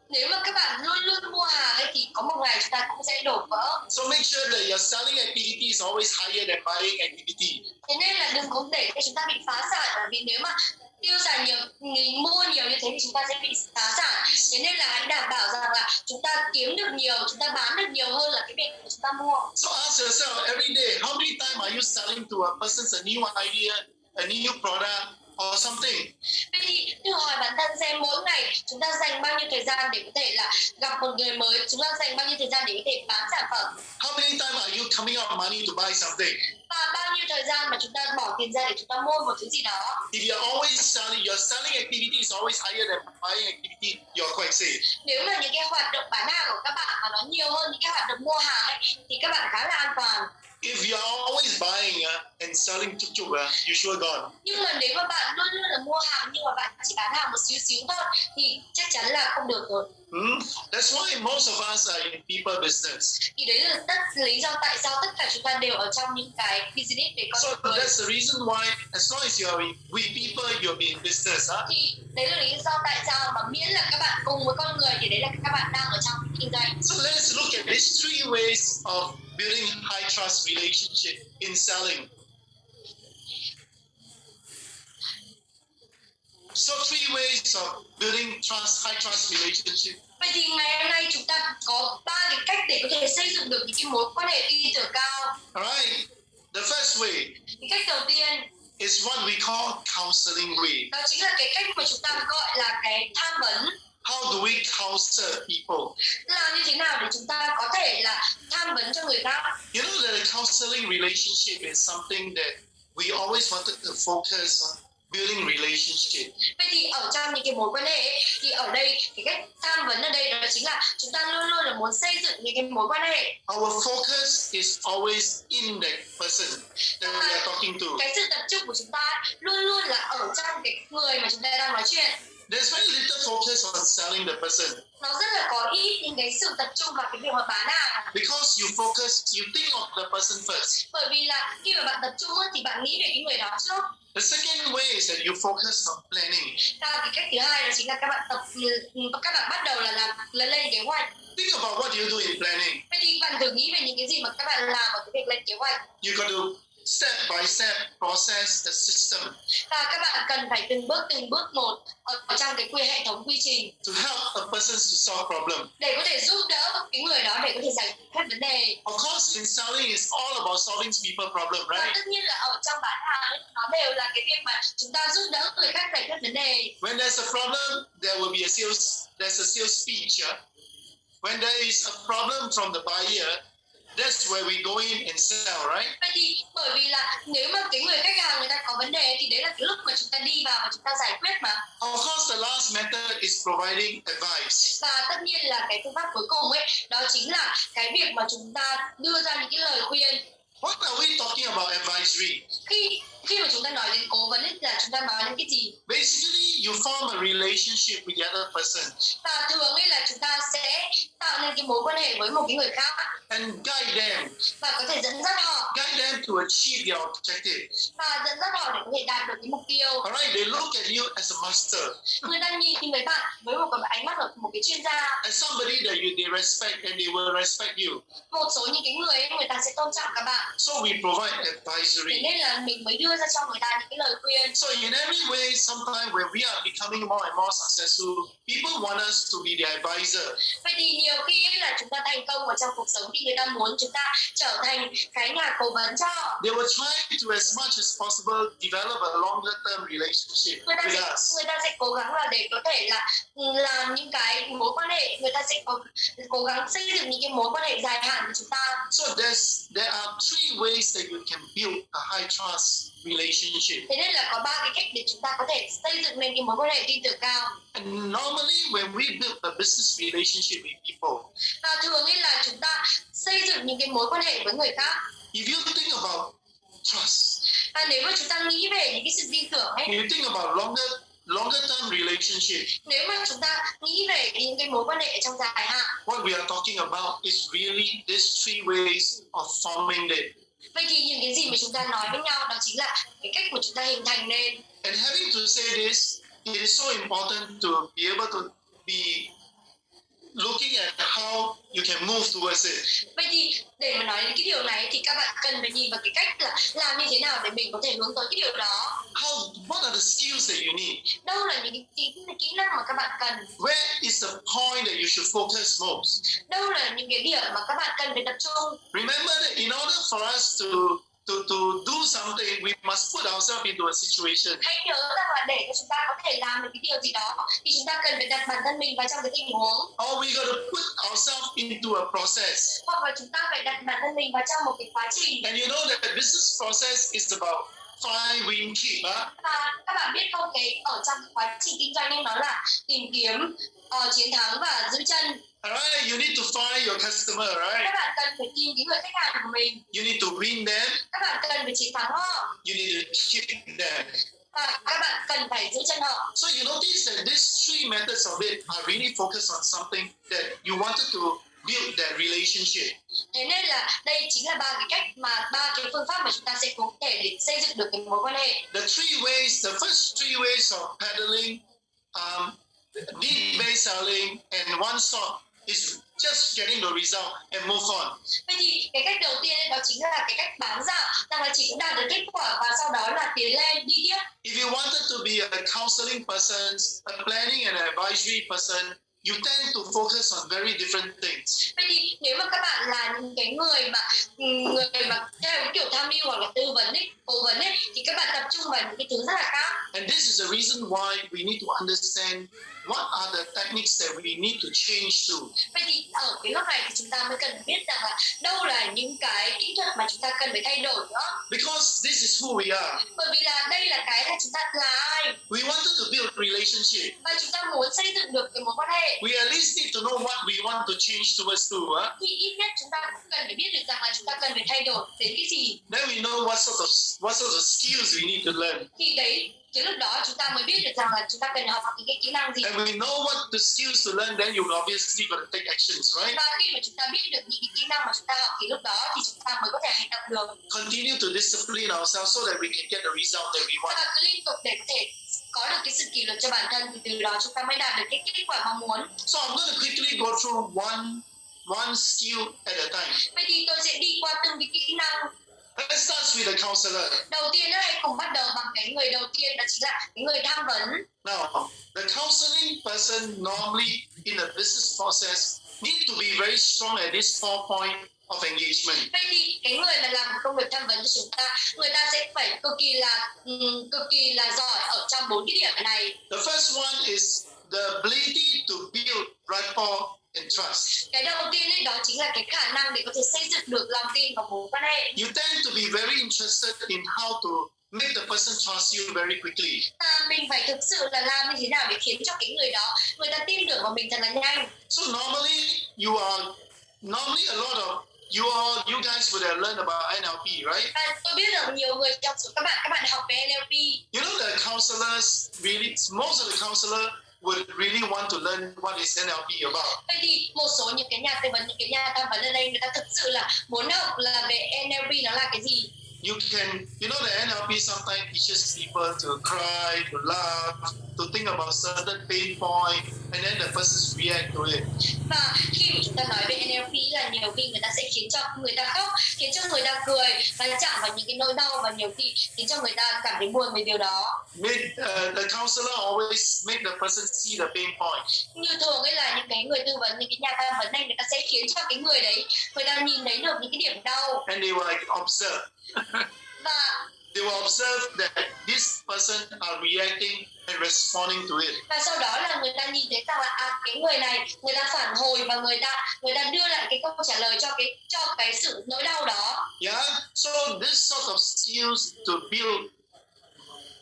Nếu mà các bạn luôn mua hàng ấy thì có một ngày chúng ta cũng sẽ đổ vỡ. So make sure that your selling activity is always higher than buying activity. Thế nên là đừng có để cho chúng ta bị phá sản, bởi vì nếu mà tiêu xài nhiều, mua nhiều như thế thì chúng ta sẽ bị phá sản. Thế nên là hãy đảm bảo rằng là chúng ta kiếm được nhiều, chúng ta bán được nhiều hơn là cái việc của chúng ta mua. So ask yourself every day, how many times are you selling to a person a new idea, a new product, or something? Vậy thì thử hỏi bản thân xem mỗi ngày chúng ta dành bao nhiêu thời gian để có thể là gặp một người mới, chúng ta dành bao nhiêu thời gian để có thể bán sản phẩm. How many times are you coming out money to buy something? Và bao nhiêu thời gian mà chúng ta bỏ tiền ra để chúng ta mua một thứ gì đó. If you're always selling, your selling activity is always higher than buying activity, you're quite safe. Nếu mà những cái hoạt động bán hàng của các bạn mà nó nhiều hơn những cái hoạt động mua hàng ấy thì các bạn khá là an toàn. If you're always buying and selling chuk chuk, you sure gone. Nhưng mà nếu mà bạn luôn là mua hàng nhưng mà bạn chỉ bán hàng một xíu thôi thì chắc chắn là không được rồi. That's why most of us are in people business. Thì đấy là lý do tại sao tất cả chúng ta đều ở trong những cái business để So con người. that's the reason why, as long as you're with people, you'll be in business. Thì đấy là lý do tại sao mà miễn là các bạn cùng với con người thì đấy là các bạn đang ở trong kinh doanh. So let's look at these three ways of building high trust relationship in selling. So three ways of building high trust relationship. Vậy thì ngày hôm nay chúng ta có 3 cái cách để có thể xây dựng được những cái mối quan hệ tin tưởng cao. Alright. The first way Cái cách đầu tiên is what we call counseling way. đó chính là cái cách mà chúng ta gọi là cái tham vấn. How do we counsel people? Làm như thế nào để chúng ta có thể là tham vấn cho người khác? You know that a counseling relationship is something that we always wanted to focus on building relationship. Vậy thì ở trong những cái mối quan hệ ấy, thì ở đây cái cách tham vấn ở đây đó chính là chúng ta luôn là muốn xây dựng những cái mối quan hệ. Our focus is always in that person that we are talking to. Cái sự tập trung của chúng ta luôn là ở trong cái người mà chúng ta đang nói chuyện. There's very little focus on selling the person Nó rất là có ít những cái sự tập trung vào cái việc mà bán hàng. because you think of the person first. Bởi vì là khi mà bạn tập trung ấy, thì bạn nghĩ về cái người đó trước. The second way is that you focus on planning. Và cái cách thứ hai đó chính là các bạn bắt đầu là làm lên kế hoạch. Think about what you do in planning. Vậy thì bạn thử nghĩ về những cái gì mà các bạn làm ở cái việc lên kế hoạch. You got to step by step process the system Và các bạn cần phải từng bước một ở trong cái hệ thống quy trình to help a person to solve problem. để có thể giúp đỡ cái người đó để có thể giải quyết vấn đề. Of course, in selling, it's all about solving people problem, Và right? tất nhiên là ở trong bán hàng ấy, nó đều là cái việc mà chúng ta giúp đỡ người khác giải quyết vấn đề. When there's a problem, there will be there's a sales speech. When there is a problem from the buyer, that's where we go in and sell, right? Vậy thì bởi vì là nếu mà cái người khách hàng người ta có vấn đề thì đấy là cái lúc mà chúng ta đi vào và chúng ta giải quyết mà. Of course, the last method is providing advice. Và tất nhiên là cái phương pháp cuối cùng ấy, đó chính là cái việc mà chúng ta đưa ra những cái lời khuyên. What are we talking about advisory? Khi mà chúng ta nói đến cố vấn ấy, là chúng ta nói đến cái gì? Basically, you form a relationship with the other person Và thường ấy là chúng ta sẽ tạo nên cái mối quan hệ với một cái người khác and guide them và có thể dẫn dắt họ to achieve their objective. và dẫn dắt họ để có thể đạt được cái mục tiêu. Alright, they look at you as a master, Người ta nhìn với bạn với một cái ánh mắt của một cái chuyên gia, as somebody that they respect and they will respect you. một số những cái người ấy, người ta sẽ tôn trọng các bạn. So we provide Thế advisory. nên là mình mới đưa đưa ra cho người ta những cái lời khuyên. So in every way, sometimes when we are becoming more and more successful, people want us to be their advisor. Vậy thì nhiều khi ấy là chúng ta thành công ở trong cuộc sống thì người ta muốn chúng ta trở thành cái nhà cố vấn cho. They will try to, as much as possible, develop a longer term relationship with us. Người ta sẽ cố gắng là để có thể là làm những cái mối quan hệ, người ta sẽ cố gắng xây dựng những cái mối quan hệ dài hạn của chúng ta. So there are three ways that you can build a high trust relationship. Thế nên là có 3 cái cách để chúng ta có thể xây dựng nên cái mối quan hệ tin tưởng cao. And normally when we build a business relationship with people, Và thường ấy là chúng ta xây dựng những cái mối quan hệ với người khác. if you think about trust, Nếu mà chúng ta nghĩ về những cái sự tin tưởng ấy, if you think about longer term relationship, nếu mà chúng ta nghĩ về những cái mối quan hệ trong dài hạn, what we are talking about is really these three ways of forming it. vậy thì những cái gì mà chúng ta nói với nhau đó chính là cái cách của chúng ta hình thành nên. And having to say this, it is so important to be able to be looking at how you can move towards it. Vậy thì để mà nói đến cái điều này thì các bạn cần phải nhìn vào cái cách là làm như thế nào để mình có thể hướng tới cái điều đó. What are the skills that you need? Đâu là những cái kỹ năng mà các bạn cần? Where is the point that you should focus most? Đâu là những cái điểm mà các bạn cần phải tập trung? Remember that in order for us to do something, we must put ourselves into a situation. Hãy nhớ rằng là để cho chúng ta có thể làm được cái điều gì đó thì chúng ta cần phải đặt bản thân mình vào trong cái tình huống. Or we got to put ourselves into a process. Hoặc là chúng ta phải đặt bản thân mình vào trong một cái quá trình. And you know that the business process is about find, win, keep. Và các bạn biết không, cái ở trong quá trình kinh doanh ấy nó là tìm kiếm, chiến thắng và giữ chân. Alright, you need to find your customer, right? Các bạn cần phải tìm cái người khách hàng của mình. You need to win them. Các bạn cần phải chiến thắng họ. You need to keep them. Và các bạn cần phải giữ chân họ. So you notice that these three methods of it are really focused on something that you wanted to build that relationship. Thế nên là đây chính là 3 cái cách mà 3 cái phương pháp mà chúng ta sẽ có thể để xây dựng được cái mối quan hệ. The first three ways of peddling, need-based selling, and one stop is just getting the result and move on. Vậy thì cái cách đầu tiên đó chính là cái cách bán dạo, rằng là chỉ có đạt được kết quả và sau đó là tiến lên đi tiếp. If you wanted to be a counseling person, a planning and advisory person, you tend to focus on very different things. Vậy thì nếu mà các bạn là những cái người mà theo kiểu tham mưu hoặc là tư vấn ấy, cố vấn ấy, thì các bạn tập trung vào những cái thứ rất là khác. And this is the reason why we need to understand what are the techniques that we need to change to. Vậy thì ở cái lúc này thì chúng ta mới cần biết rằng là đâu là những cái kỹ thuật mà chúng ta cần phải thay đổi nữa. Because this is who we are. Bởi vì là đây là cái là chúng ta là ai. We wanted to build relationship. Và chúng ta muốn xây dựng được cái mối quan hệ. We at least need to know what we want to change towards to. Thì ít nhất chúng ta cũng cần phải biết được rằng là chúng ta cần phải thay đổi đến cái gì. Then we know what sort of skills we need to learn. Thì đấy, cái lúc đó chúng ta mới biết được rằng là chúng ta cần học những cái kỹ năng gì. And we know what the skills to learn, then you obviously got to take actions, right? Và khi mà chúng ta biết được những cái kỹ năng mà chúng ta học thì lúc đó thì chúng ta mới có thể hành động được. Continue to discipline ourselves so that we can get the result that we want. Và cứ liên tục để có thể có được cái sự kỷ luật cho bản thân thì từ đó chúng ta mới đạt được cái kết quả mong muốn. So I'm going to quickly go through one skill at a time. Vậy thì tôi sẽ đi qua từng cái kỹ năng. Let's start with the counselor. Đầu tiên đó, hãy cùng bắt đầu bằng cái người đầu tiên, đó chính là cái người tham vấn. Now, the counseling person normally in a business process need to be very strong at this 4 point of engagement. Vậy thì cái người mà làm công việc tham vấn cho chúng ta, người ta sẽ phải cực kỳ là giỏi ở trong 4 cái điểm này. The first one is the ability to build rapport and trust. Cái đầu tiên ấy đó chính là cái khả năng để có thể xây dựng được lòng tin và mối quan hệ. You tend to be very interested in how to make the person trust you very quickly. Mình phải thực sự là làm như thế nào để khiến cho cái người đó, người ta tin tưởng vào mình thật là nhanh. So normally a lot of you guys would have learned about NLP, right? Và tôi biết rằng nhiều người trong số các bạn học về NLP. You know the counselors most of the counselors would really want to learn what is NLP about. Vậy thì một số những cái nhà tư vấn, những cái nhà tham vấn ở đây người ta thực sự là muốn học là về NLP nó là cái gì. you can, you know, the NLP sometimes teaches people to cry, to laugh, to think about certain pain point, and then the person react to it. Và khi mà chúng ta nói về NLP là nhiều khi người ta sẽ khiến cho người ta khóc, khiến cho người ta cười và chạm vào những cái nỗi đau, và nhiều khi khiến cho người ta cảm thấy buồn về điều đó. The counselor always make the person see the pain point. Như thường ấy là những cái người tư vấn, những cái nhà tham vấn này, người ta sẽ khiến cho cái người đấy, người ta nhìn thấy được những cái điểm đau. And they will like observe. Và they will observe that this person are reacting and responding to it. Và sau đó là người ta nhìn thấy rằng là cái người này, người ta phản hồi và người ta đưa lại cái câu trả lời cho cái sự nỗi đau đó. Yeah. So this sort of skills to build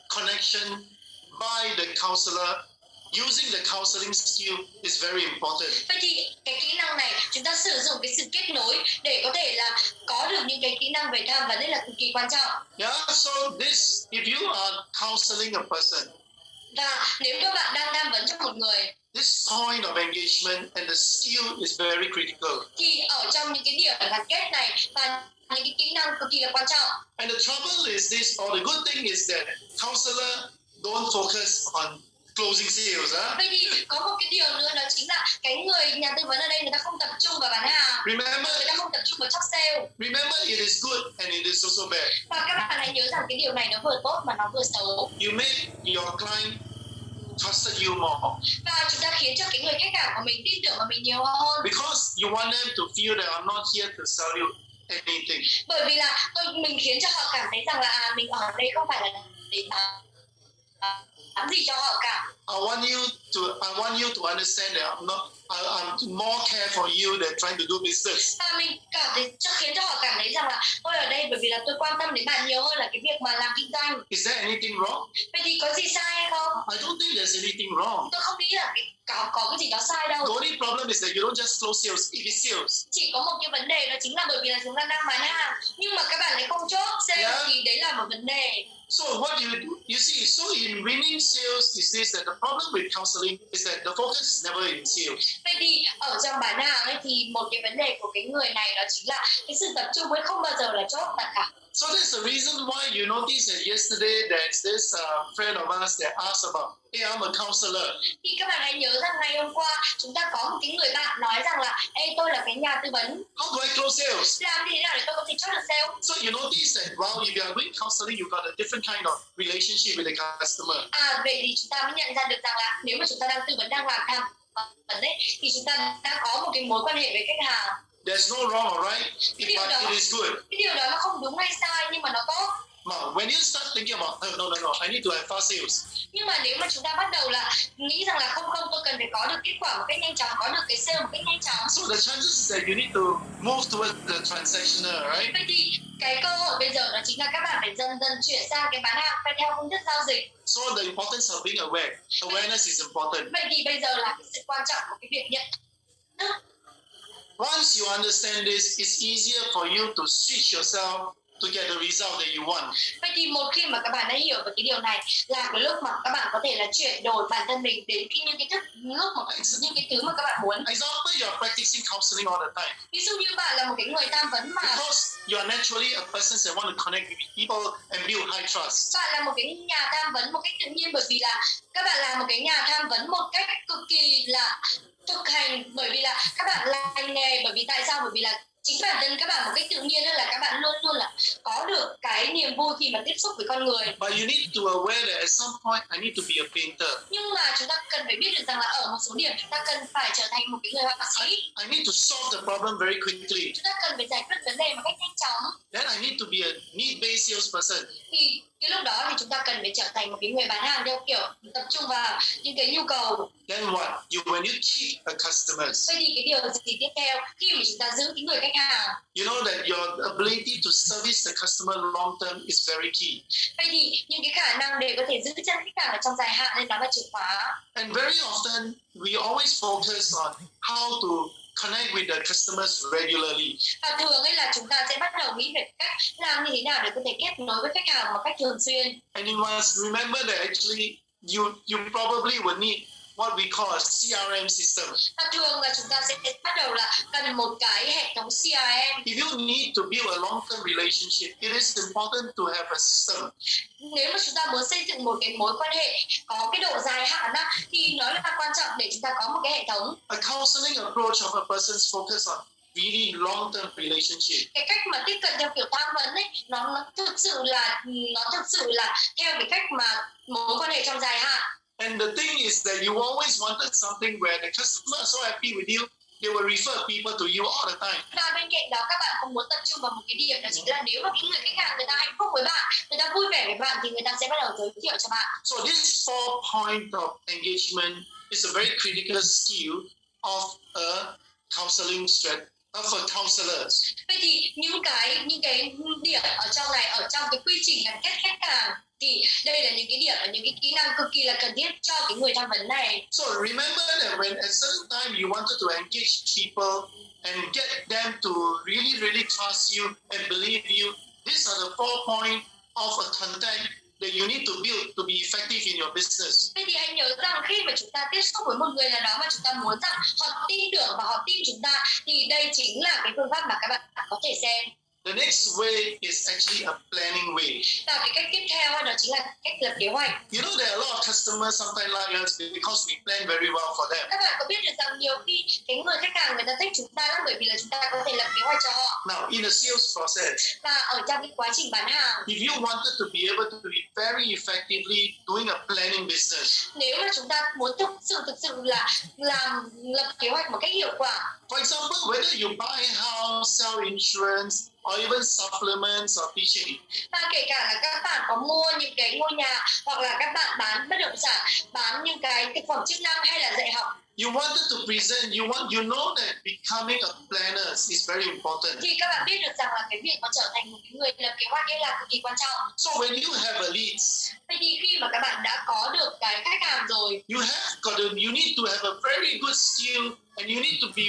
connection by the counselor using the counseling skill is very important. Vậy thì cái kỹ năng này chúng ta sử dụng cái sự kết nối để có thể là có được những cái kỹ năng về tham vấn, đây là cực kỳ quan trọng. Yeah. So this, if you are counseling a person, và nếu các bạn đang tham vấn cho một người, this point of engagement and the skill is very critical. Thì ở trong những cái điểm gắn kết này và những cái kỹ năng cực kỳ là quan trọng. And the trouble is this, or the good thing is that counselor don't focus on closing sales. Vậy thì có một cái điều nữa, đó chính là cái người nhà tư vấn ở đây người ta không tập trung vào bán hàng. Remember, người ta không tập trung vào chốt sale. Remember, it is good and it is also bad. Và các bạn hãy nhớ rằng cái điều này nó vừa tốt mà nó vừa xấu. You make your client trusted you more. Và chúng ta khiến cho cái người khách hàng của mình tin tưởng vào mình nhiều hơn. Because you want them to feel that I'm not here to sell you anything. Bởi vì là mình khiến cho họ cảm thấy rằng là mình ở đây không phải là để làm gì cho họ cả. I want you to understand that I'm more care for you than trying to do business. Và mình cảm thấy khiến cho họ cảm thấy rằng là tôi ở đây bởi vì là tôi quan tâm đến bạn nhiều hơn là cái việc mà làm kinh doanh. Is there anything wrong? Vậy thì có gì sai hay không? I don't think there's anything wrong. Tôi không nghĩ là có cái gì đó sai đâu. The only problem is that you don't just close sales if it's sales. Chỉ có một cái vấn đề, đó chính là bởi vì là chúng ta đang bán hàng nhưng mà các bạn lại không chốt sale. Yeah. Thì đấy là một vấn đề. So what you see, so in winning sales is this, that the problem with counseling is that the focus is never in sales. Vậy thì ở trong bán hàng ấy thì một cái vấn đề của cái người này đó chính là cái sự tập trung ấy không bao giờ là chốt tất cả. So that's the reason why you notice that yesterday there's this friend of us that asked about, hey, I'm a counselor. Thì các bạn hãy nhớ rằng ngày hôm qua chúng ta có một cái người bạn nói rằng là ê, tôi là cái nhà tư vấn. How do I close sales? Làm thế nào để tôi có thể chốt được sale? So you notice that while if you are doing counseling, you've got a different kind of relationship with the customer. Vậy thì chúng ta mới nhận ra được rằng là nếu mà chúng ta đang tư vấn, đang làm tham vấn đấy, thì chúng ta đang có một cái mối quan hệ với khách hàng. There's no wrong, alright? It is good. Cái điều đó nó không đúng hay sai nhưng mà nó tốt. Now, when you start thinking about, no, I need to have fast sales. Nhưng mà nếu mà chúng ta bắt đầu là nghĩ rằng là không, tôi cần phải có được kết quả một cách nhanh chóng, có được cái sale một cách nhanh chóng. So the chances is that you need to move towards the transactional, right? Vậy thì cái cơ hội bây giờ đó chính là các bạn phải dần dần chuyển sang cái bán hàng phải theo phương thức giao dịch. So the importance of being aware. Awareness is important. Vậy thì bây giờ là cái sự quan trọng của cái việc nhận thức. Once you understand this, it's easier for you to switch yourself to get the result that you want. Vậy thì một khi mà các bạn đã hiểu về cái điều này là cái lúc mà các bạn có thể là chuyển đổi bản thân mình đến những cái thức, lúc mà những cái thứ mà các bạn muốn. Example, you are practicing counseling all the time. Ví dụ như bạn là một cái người tham vấn mà Because you are naturally a person that want to connect with people and build high trust. bạn là một cái nhà tham vấn một cách tự nhiên, bởi vì là các bạn là một cái nhà tham vấn một cách cực kỳ là thực hành, bởi vì là các bạn làm nghề. Bởi vì tại sao? Bởi vì là chính bản thân các bạn một cách tự nhiên là các bạn luôn luôn là có được cái niềm vui khi mà tiếp xúc với con người. But you need to aware that at some point I need to be a painter. Nhưng mà chúng ta cần phải biết được rằng là ở một số điểm chúng ta cần phải trở thành một cái người họa sĩ. I need to solve the problem very quickly. Chúng ta cần phải giải quyết vấn đề một cách nhanh chóng. Then I need to be a need-based salesperson. Thì cái lúc đó thì chúng ta cần phải trở thành một cái người bán hàng theo kiểu tập trung vào những cái nhu cầu. Then what? When you keep the customers. Vậy thì cái điều gì tiếp theo khi mà chúng ta giữ cái người khách hàng? You know that your ability to service the customer long term is very key. Vậy thì những cái khả năng để có thể giữ chân khách hàng ở trong dài hạn nên nó là chìa khóa. And very often we always focus on how to connect with the customers regularly. Và thường ấy là chúng ta sẽ bắt đầu nghĩ về cách làm như thế nào để có thể kết nối với khách hàng một cách thường xuyên. And you must remember that actually you probably will need what we call a CRM system. Và thường là chúng ta sẽ bắt đầu là cần một cái hệ thống CRM. If you need to build a long-term relationship, it is important to have a system. Nếu mà chúng ta muốn xây dựng một cái mối quan hệ có cái độ dài hạn á, thì nó là quan trọng để chúng ta có một cái hệ thống. A counseling approach of a person's focus on really long-term relationship. Cái cách mà tiếp cận theo kiểu tham vấn ấy, nó thực sự là theo cái cách mà mối quan hệ trong dài hạn. And the thing is that you always wanted something where the customer is so happy with you, they will refer people to you all the time. Và bên cạnh đó các bạn cũng muốn tập trung vào một cái điểm đó chính là nếu mà cái người khách hàng người ta hạnh phúc với bạn, người ta vui vẻ với bạn thì người ta sẽ bắt đầu giới thiệu cho bạn. So this 4 point of engagement is a very critical skill of a counseling strategy. For counselors. Vậy thì những cái điểm ở trong này, ở trong cái quy trình gắn kết khách hàng, thì đây là những cái điểm, là những cái kỹ năng cực kỳ là cần thiết cho cái người tham vấn này. So remember that when at certain time you wanted to engage people and get them to really trust you and believe you, these are the 4 points of a contact that you need to build to be effective in your business. Vậy thì hãy nhớ rằng khi mà chúng ta tiếp xúc với một người nào đó mà chúng ta muốn rằng họ tin tưởng và họ tin chúng ta, thì đây chính là cái phương pháp mà các bạn có thể xem. The next way is actually a planning way. Và cái cách tiếp theo đó chính là cách lập kế hoạch. You know there are a lot of customers sometimes like us because we plan very well for them. Các bạn có biết được rằng nhiều khi cái người khách hàng người ta thích chúng ta lắm bởi vì là chúng ta có thể lập kế hoạch cho họ. Now in a sales process, Và ở trong cái quá trình bán hàng, if you wanted to be able to be very effectively doing a planning business, nếu mà chúng ta muốn thực sự là lập kế hoạch một cách hiệu quả. For example, whether you buy house, sell insurance, or even supplements or teaching. Và kể cả là các bạn có mua những cái ngôi nhà, hoặc là các bạn bán bất động sản, bán những cái thực phẩm chức năng hay là dạy học. You wanted to present, you know that becoming a planner is very important. Thì các bạn biết được rằng là cái việc mà trở thành một cái người lập kế hoạch ấy là cực kỳ quan trọng. So when you have a leads, Vậy thì khi mà các bạn đã có được cái khách hàng rồi, you need to have a very good skill and you need to be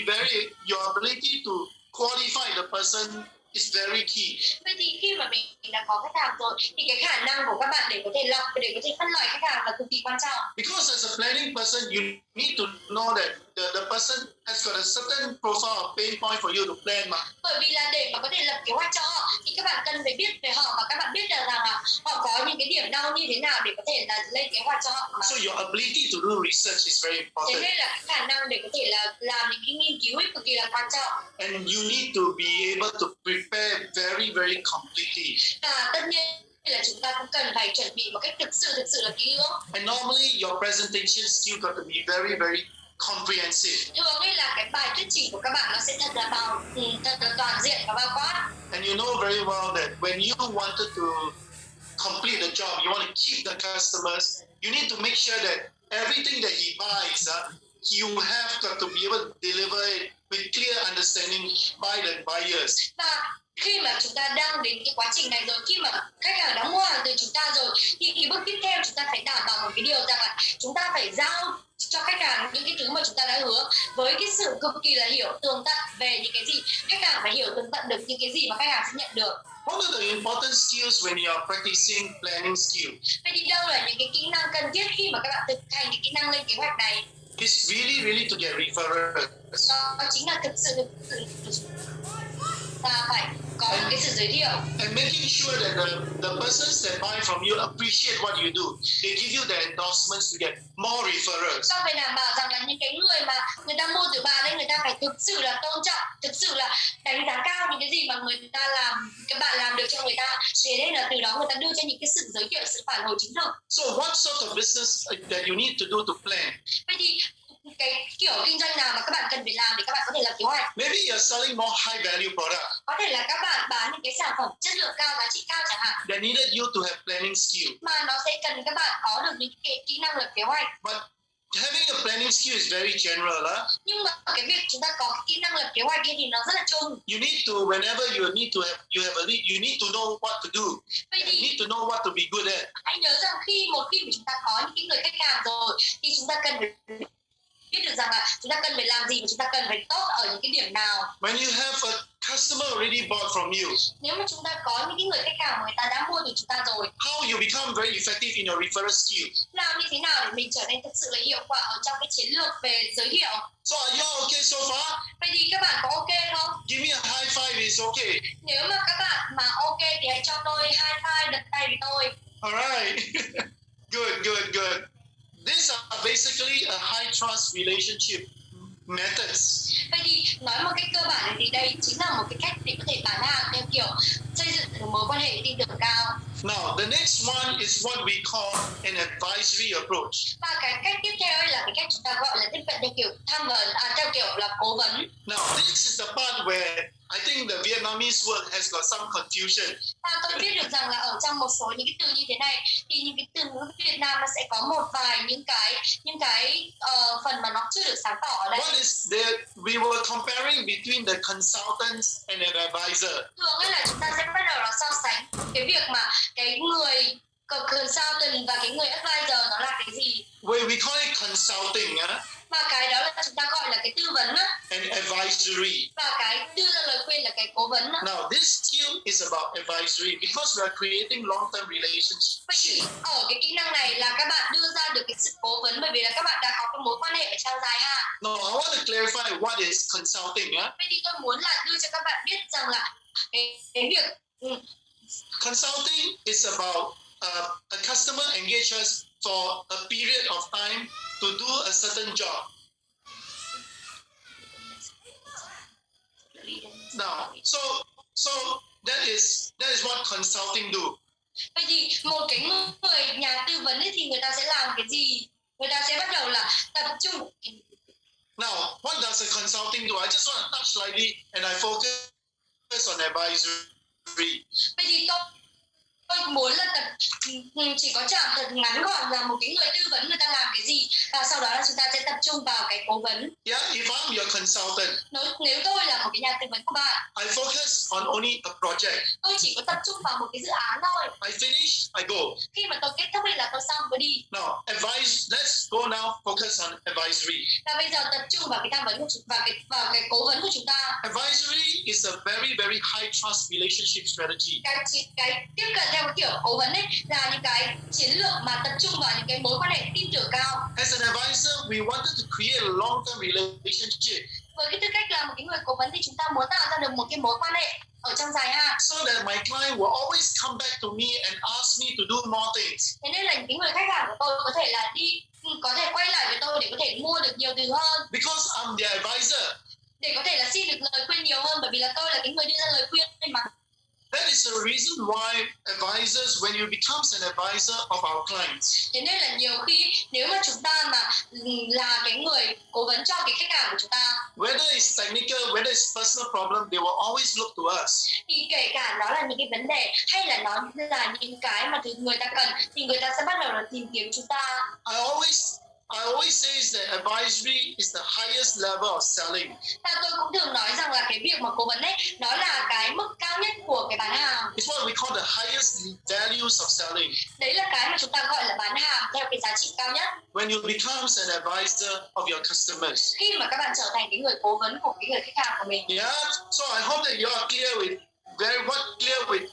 your ability to qualify the person is very key. Vậy thì khi mà mình đã có khách hàng rồi thì cái khả năng của các bạn để có thể lọc, để có thể phân loại khách hàng là cực kỳ quan trọng. Because as a planning person, you need to know that the person has got a certain profile of pain point for you to plan. Bởi vì là để mà có thể lập kế hoạch cho họ thì các bạn cần phải biết về họ và các bạn biết rằng là họ có những cái điểm đau như thế nào để có thể là lên kế hoạch cho họ. So your ability to do research is very Thế important. nên là cái khả năng để có thể là làm những cái nghiên cứu ấy cực kỳ là quan trọng. And you need to be able to prepare very completely. Và tất nhiên là chúng ta cũng cần phải chuẩn bị một cách thực sự là kỹ lưỡng. And normally your presentation skill got to be very comprehensive. Thường ấy là cái bài thuyết trình của các bạn nó sẽ thật là toàn diện và bao quát. And you know very well that when you wanted to complete the job, you want to keep the customers, you need to make sure that everything that he buys, you have got to be able to deliver it with clear understanding by the buyers. Và khi mà chúng ta đang đến cái quá trình này rồi, khi mà khách hàng đã mua hàng từ chúng ta rồi, thì cái bước tiếp theo chúng ta phải đảm bảo một cái điều rằng là chúng ta phải giao cho khách hàng những cái thứ mà chúng ta đã hứa, với cái sự cực kỳ là hiểu tường tận về những cái gì. Khách hàng phải hiểu tường tận được những cái gì mà khách hàng sẽ nhận được. What are the important skills when you are practicing planning skill? Vậy thì đâu là những cái kỹ năng cần thiết khi mà các bạn thực hành những kỹ năng lên kế hoạch này? It's really to get referrals. Đó chính là thực sự ta phải có một cái sự giới thiệu. And making sure that the persons that buy from you appreciate what you do. They give you the endorsements to get more referrals. Ta phải đảm bảo rằng là những cái người mà người ta mua từ bạn ấy, người ta phải thực sự là tôn trọng, thực sự là đánh giá cao những cái gì mà người ta làm, các bạn làm được cho người ta. Thế nên là từ đó người ta đưa cho những cái sự giới thiệu, sự phản hồi chính thực. So what sort of business that you need to do to plan? Vậy thì cái kiểu kinh doanh nào mà các bạn cần phải làm để các bạn có thể lập kế hoạch? Maybe you're selling more high value product Có thể là các bạn bán những cái sản phẩm chất lượng cao, giá trị cao chẳng hạn, that needed you to have planning skill. mà nó sẽ cần các bạn có được những cái kỹ năng lập kế hoạch. But having a planning skill is very general. Nhưng mà cái việc chúng ta có cái kỹ năng lập kế hoạch ấy thì nó rất là chung. You need to, whenever you have a lead, you need to know what to do. Vậy You thì need to know what to be good at. hãy nhớ rằng một khi mà chúng ta có những cái người khách hàng rồi thì chúng ta cần phải biết được rằng là chúng ta cần phải làm gì và chúng ta cần phải tốt ở những cái điểm nào. When you have a customer already bought from you, Nếu mà chúng ta có những cái người khách hàng mà người ta đã mua từ chúng ta rồi, how you become very effective in your referral skill? làm như thế nào để mình trở nên thực sự là hiệu quả ở trong cái chiến lược về giới thiệu. So are you all okay so far? Vậy thì các bạn có ok không? Give me a high five, it's okay. Nếu mà các bạn mà ok thì hãy cho tôi high five, đập tay với tôi. Alright. Good. These are basically a high trust relationship methods. Vậy thì nói một cách cơ bản thì đây chính là một cái cách để có thể bán hàng theo kiểu xây dựng một mối quan hệ tin tưởng cao. Now, the next one is what we call an advisory approach. Và cái cách tiếp theo là cái cách chúng ta gọi là tiếp cận theo kiểu tham vấn, theo kiểu là cố vấn. Now, this is the part where I think the Vietnamese word has got some confusion. Và tôi biết được rằng là ở trong một số những cái từ như thế này thì những cái từ ngữ Việt Nam nó sẽ có một vài những cái phần mà nó chưa được sáng tỏ ở đây. What is there? We were comparing between the consultants and an advisor. Thường ấy là chúng ta sẽ bắt đầu là so sánh cái việc mà cái người consultant và cái người advisor nó là cái gì. We call it consulting, Và cái đó là chúng ta gọi là cái tư vấn á. and advisory. Và cái đưa ra lời khuyên là cái cố vấn á. Now, this skill is about advisory because we are creating long-term relationships. Vậy thì ở cái kỹ năng này là các bạn đưa ra được cái sự cố vấn bởi vì là các bạn đã có cái mối quan hệ ở trong dài hạn. Now, I want to clarify what is consulting. Vậy thì tôi muốn là đưa cho các bạn biết rằng là cái việc Consulting is about a customer engage us for a period of time to do a certain job. Now, so that is what consulting do. Vậy thì một cái người nhà tư vấn ấy thì người ta sẽ làm cái gì? Người ta sẽ bắt đầu là tập trung. Now, what does a consulting do? I just want to touch slightly and I focus on advisory. Vậy thì tôi muốn là chỉ có chạm thật ngắn gọn là một cái người tư vấn người ta làm cái gì và sau đó là chúng ta sẽ tập trung vào cái cố vấn. Yeah, if I'm your consultant, Nếu tôi là một cái nhà tư vấn của bạn, I focus on only a project. tôi chỉ có tập trung vào một cái dự án thôi. I finish, I go. Khi mà tôi kết thúc thì là tôi xong, tôi đi. Now, let's go now, focus on advisory. Và bây giờ tập trung vào cái tham vấn của vào cái cố vấn của chúng ta. Advisory is a very, very high trust relationship strategy. Cái tiếp cận theo cái kiểu cố vấn ấy là những cái chiến lược mà tập trung vào những cái mối quan hệ tin tưởng cao. As an advisor, we wanted to create a long-term relationship Với cái tư cách là một cái người cố vấn thì chúng ta muốn tạo ra được một cái mối quan hệ ở trong dài hạn. so that my client will always come back to me and ask me to do more things. Thế nên là những cái người khách hàng của tôi có thể là có thể quay lại với tôi để có thể mua được nhiều thứ hơn. Because I'm the advisor. Để có thể là xin được lời khuyên nhiều hơn bởi vì là tôi là cái người đưa ra lời khuyên mà. That is the reason why advisors, when you become an advisor of our clients, Thế nên là nhiều khi nếu mà chúng ta mà là cái người cố vấn cho cái khách hàng của chúng ta, whether it's technical, whether it's personal problem, they will always look to us. thì kể cả nó là những cái vấn đề hay là nó là những cái mà người ta cần thì người ta sẽ bắt đầu là tìm kiếm chúng ta. I always say that advisory is the highest level of selling. Và tôi cũng thường nói rằng là cái việc mà cố vấn ấy nó là cái mức cao nhất của cái bán hàng. It's what we call the highest values of selling. Đấy là cái mà chúng ta gọi là bán hàng theo cái giá trị cao nhất. When you become an advisor of your customers. Khi mà các bạn trở thành cái người cố vấn của cái người khách hàng của mình. Yeah. So I hope that you are clear with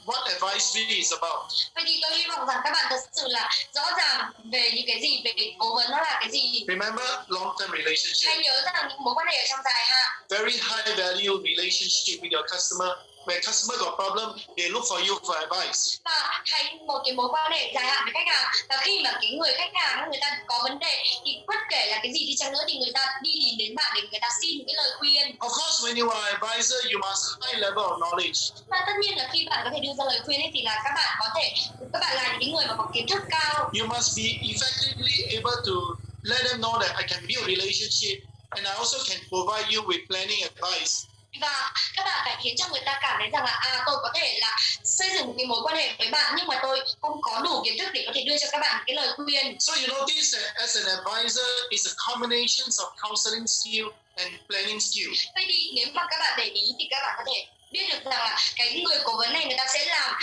what advisory is about. Vậy thì tôi hy vọng rằng các bạn thật sự là rõ ràng về những cái gì, về cố vấn nó là cái gì. Remember, long-term relationship. Hãy nhớ rằng những mối quan hệ ở trong dài hạn. Very high value relationship with your customer. When customer got problem, they look for you for advice. Và hay một cái mối quan hệ dài hạn với khách hàng, và khi mà cái người khách hàng người ta có vấn đề thì bất kể là cái gì đi chăng nữa thì người ta đi tìm đến bạn để người ta xin những cái lời khuyên. Of course, when you are an advisor, you must high level of knowledge. Và tất nhiên là khi bạn có thể đưa ra lời khuyên ấy thì là các bạn là những người mà có kiến thức cao. You must be effectively able to let them know that I can build relationship and I also can provide you with planning advice. Và các bạn phải khiến cho người ta cảm thấy rằng là tôi có thể là xây dựng một cái mối quan hệ với bạn nhưng mà tôi không có đủ kiến thức để có thể đưa cho các bạn cái lời khuyên. So you notice that as an advisor is a combination of counseling skill and planning skill. Vậy thì nếu mà các bạn để ý thì các bạn có thể biết được rằng là cái người cố vấn này người ta sẽ làm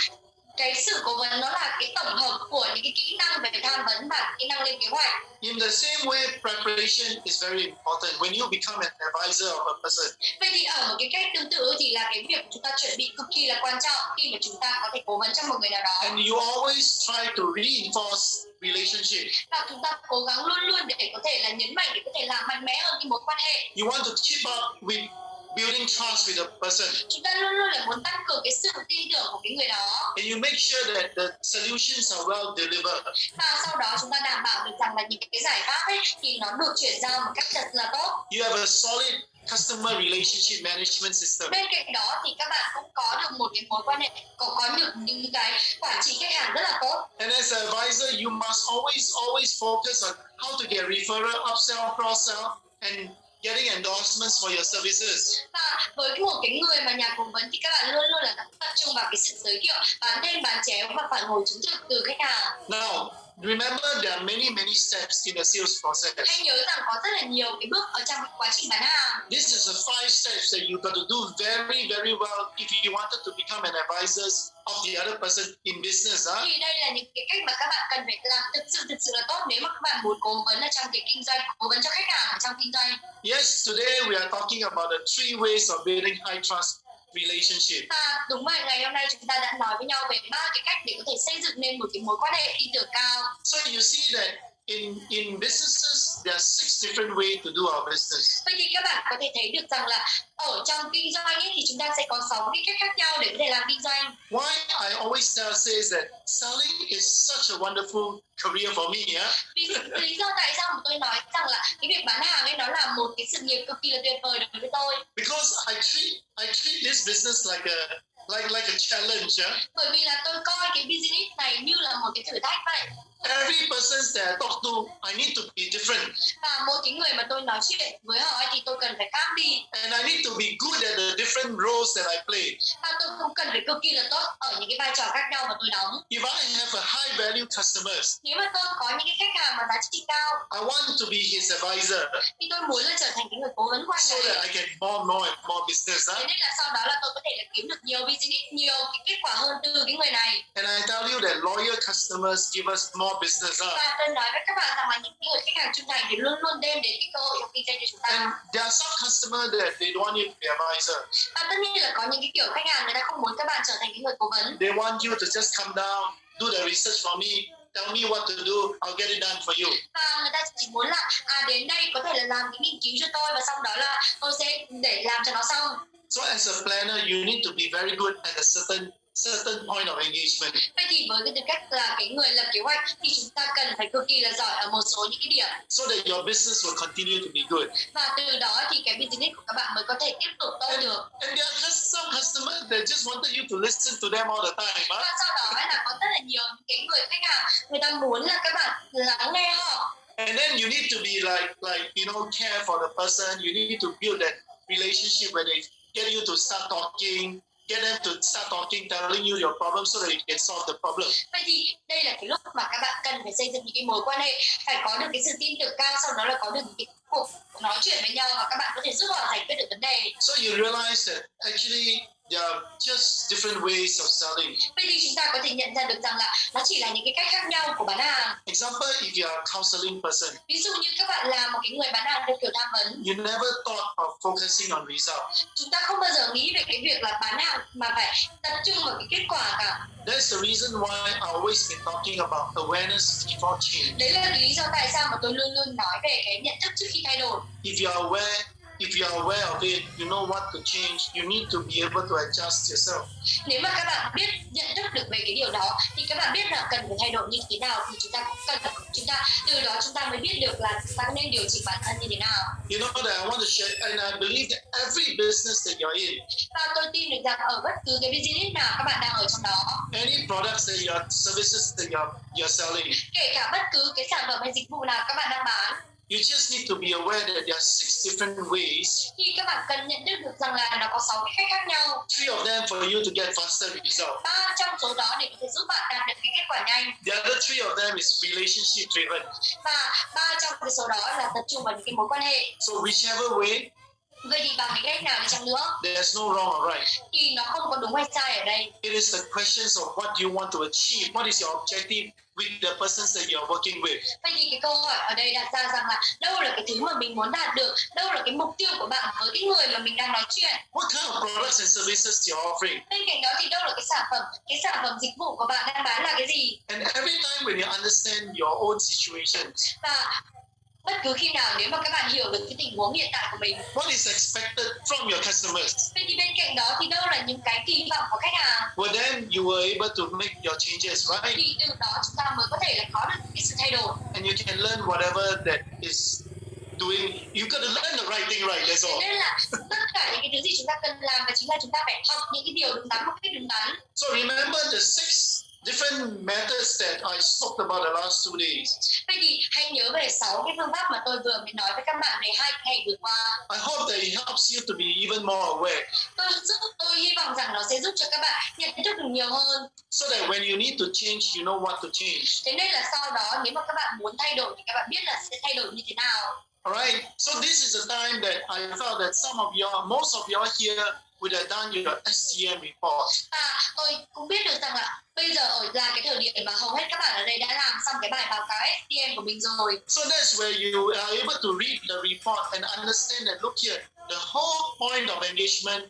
cái sự cố vấn nó là cái tổng hợp của những cái kỹ năng về tham vấn và kỹ năng lên kế hoạch. In the same way, preparation is very important. When you become an advisor of a person, Vậy thì ở một cái cách tương tự thì là cái việc chúng ta chuẩn bị cực kỳ là quan trọng khi mà chúng ta có thể cố vấn cho một người nào đó. and you always try to reinforce relationship. Và chúng ta cố gắng luôn luôn để có thể là nhấn mạnh, để có thể làm mạnh mẽ hơn cái mối quan hệ. You want to keep up with building trust with the person, Chúng ta luôn luôn là muốn tăng cường cái sự tin tưởng của cái người đó. and you make sure that the solutions are well delivered. Và sau đó chúng ta đảm bảo được rằng là những cái giải pháp ấy thì nó được chuyển giao một cách thật là tốt. You have a solid customer relationship management system. Bên cạnh đó thì các bạn cũng có được một cái mối quan hệ, có được những cái quản trị khách hàng rất là tốt. And as an advisor, you must always focus on how to get referral, upsell, cross-sell, and getting endorsements for your services. Và với một cái người mà nhà cố vấn thì các bạn luôn luôn là tập trung vào cái sự giới thiệu, bán thêm bán chéo và phản hồi chứng thực từ khách hàng. Now, remember there are many steps in the sales process. Hãy nhớ rằng có rất là nhiều cái bước ở trong cái quá trình bán hàng. This is the 5 steps that you got to do very well if you wanted to become an advisor of the other person in business. Thì đây là những cái cách mà các bạn cần phải làm thực sự là tốt nếu mà các bạn muốn cố vấn ở trong cái kinh doanh, cố vấn cho khách hàng ở trong kinh doanh. Yes, today we are talking about the 3 ways of building high trust relationship. Và đúng rồi, ngày hôm nay chúng ta đã nói với nhau về 3 cái cách để có thể xây dựng nên một cái mối quan hệ tin tưởng cao. So you see that in businesses there are 6 different ways to do our business. Vậy thì các bạn có thể thấy được rằng là ở trong kinh doanh ấy thì chúng ta sẽ có 6 cái cách khác nhau để có thể làm kinh doanh. Why I always says that selling is such a wonderful career for me, yeah? Vì lý do tại sao mà tôi nói rằng là cái việc bán hàng ấy nó là một cái sự nghiệp cực kỳ là tuyệt vời đối với tôi. Because I treat this business like a challenge, yeah? Bởi vì là tôi coi cái business này như là một cái thử thách vậy. Every person that I talk to, I need to be different. Và mỗi cái người mà tôi nói chuyện với họ ấy thì tôi cần phải khác đi. And I need to be good at the different roles that I play. Và tôi cũng cần phải cực kỳ là tốt ở những cái vai trò khác nhau mà tôi đóng. If I have a high value customers, Nếu mà tôi có những cái khách hàng mà giá trị cao I want to be his advisor thì tôi muốn là trở thành cái người cố vấn của anh so that ấy. I get more and more business. Thế nên là sau đó là tôi có thể là kiếm được nhiều business, nhiều cái kết quả hơn từ cái người này. And I tell you that loyal customers give us more business. Và tôi nói với các bạn rằng là những người khách hàng trung thành thì luôn luôn đem đến cái cơ hội trong kinh doanh cho chúng ta. And there are some customers that they don't want you to be advisor. Và tất nhiên là có những cái kiểu khách hàng người ta không muốn các bạn trở thành cái người cố vấn. They want you to just come down, do the research for me, tell me what to do, I'll get it done for you. Và người ta chỉ muốn là đến đây có thể là làm cái nghiên cứu cho tôi và sau đó là tôi sẽ để làm cho nó xong. So as a planner, you need to be very good at a certain point of engagement. Vậy thì với cái tư cách là cái người lập kế hoạch thì chúng ta cần phải cực kỳ là giỏi ở một số những cái điểm. So that your business will continue to be good. Và từ đó thì cái business của các bạn mới có thể tiếp tục tốt được. And there are just some customers that just wanted you to listen to them all the time. Huh? Và sau đó là có rất là nhiều những cái người khách hàng người ta muốn là các bạn lắng nghe họ. And then you need to be care for the person. You need to build that relationship where they get you to start talking, get them to start talking, telling you your problem so that you can solve the problem. Vậy thì đây là cái lúc mà các bạn cần phải xây dựng những cái mối quan hệ, phải có được cái sự tin tưởng cao, sau đó là có được những cái cuộc nói chuyện với nhau và các bạn có thể giúp họ giải quyết được vấn đề. So you realize that actually there are just different ways of selling. Vậy thì chúng ta có thể nhận ra được rằng là nó chỉ là những cái cách khác nhau của bán hàng. Example, if you are a counseling person, Ví dụ như các bạn là một cái người bán hàng theo kiểu tham vấn, you never thought of focusing on result. chúng ta không bao giờ nghĩ về cái việc là bán hàng mà phải tập trung vào cái kết quả cả. That's the reason why I always been talking about awareness before change. Đấy là lý do tại sao mà tôi luôn luôn nói về cái nhận thức trước khi thay đổi. If you are aware of it, you know what to change. You need to be able to adjust yourself. Nếu mà các bạn biết nhận thức được về cái điều đó thì các bạn biết là cần phải thay đổi như thế nào thì chúng ta từ đó chúng ta mới biết được là chúng ta nên điều chỉnh bản thân như thế nào. You know that I want to share, and I believe that every business that you're in, Và tôi tin được rằng ở bất cứ cái business nào các bạn đang ở trong đó, any products that services that you're selling, kể cả bất cứ cái sản phẩm hay dịch vụ nào các bạn đang bán, you just need to be aware that there are 6 different ways. thì các bạn cần nhận thức được rằng là nó có 6 cái cách khác nhau. 3 of them for you to get faster result. 3 trong số đó để có thể giúp bạn đạt được cái kết quả nhanh. The other 3 of them is relationship driven. Và 3 trong cái số đó là tập trung vào những cái mối quan hệ. So whichever way, Vậy thì bằng cái cách nào đi chăng nữa there's no wrong or right. thì nó không có đúng hay sai ở đây. It is the questions of what you want to achieve. What is your objective with the persons that you are working with? Vậy thì cái câu hỏi ở đây đặt ra rằng là đâu là cái thứ mà mình muốn đạt được, đâu là cái mục tiêu của bạn với cái người mà mình đang nói chuyện. What kind of products and services you're offering? Bên cạnh đó thì đâu là cái sản phẩm dịch vụ của bạn đang bán là cái gì. And every time when you understand your own situation, Và bất cứ khi nào nếu mà các bạn hiểu được cái tình huống hiện tại của mình, what is expected from your customers? vậy thì bên cạnh đó thì đâu là những cái kỳ vọng của khách hàng, Well, then you were able to make your changes, right? thì từ đó chúng ta mới có thể là có được cái sự thay đổi. And you can learn whatever that is doing. You got to learn the right thing, right? That's Thế all. nên là tất cả những cái thứ gì chúng ta cần làm và chính là chúng ta phải học những cái điều đúng đắn một cách đúng đắn. So remember the 6 different methods that I spoke about the last 2 days. Vậy thì hãy nhớ về 6 cái phương pháp mà tôi vừa mới nói với các bạn về 2 ngày vừa qua. I hope that it helps you to be even more aware, Tôi hy vọng rằng nó sẽ giúp cho các bạn nhận thức được nhiều hơn. so that when you need to change, you know what to change. Thế nên là sau đó nếu mà các bạn muốn thay đổi thì các bạn biết là sẽ thay đổi như thế nào. Alright, so this is the time that I felt that most of you here would have done your STM report. Và tôi cũng biết được rằng là bây giờ là cái thời điểm mà hầu hết các bạn ở đây đã làm xong cái bài báo cáo STM của mình rồi. So that's where you are able to read the report and understand that, look here, the whole point of engagement,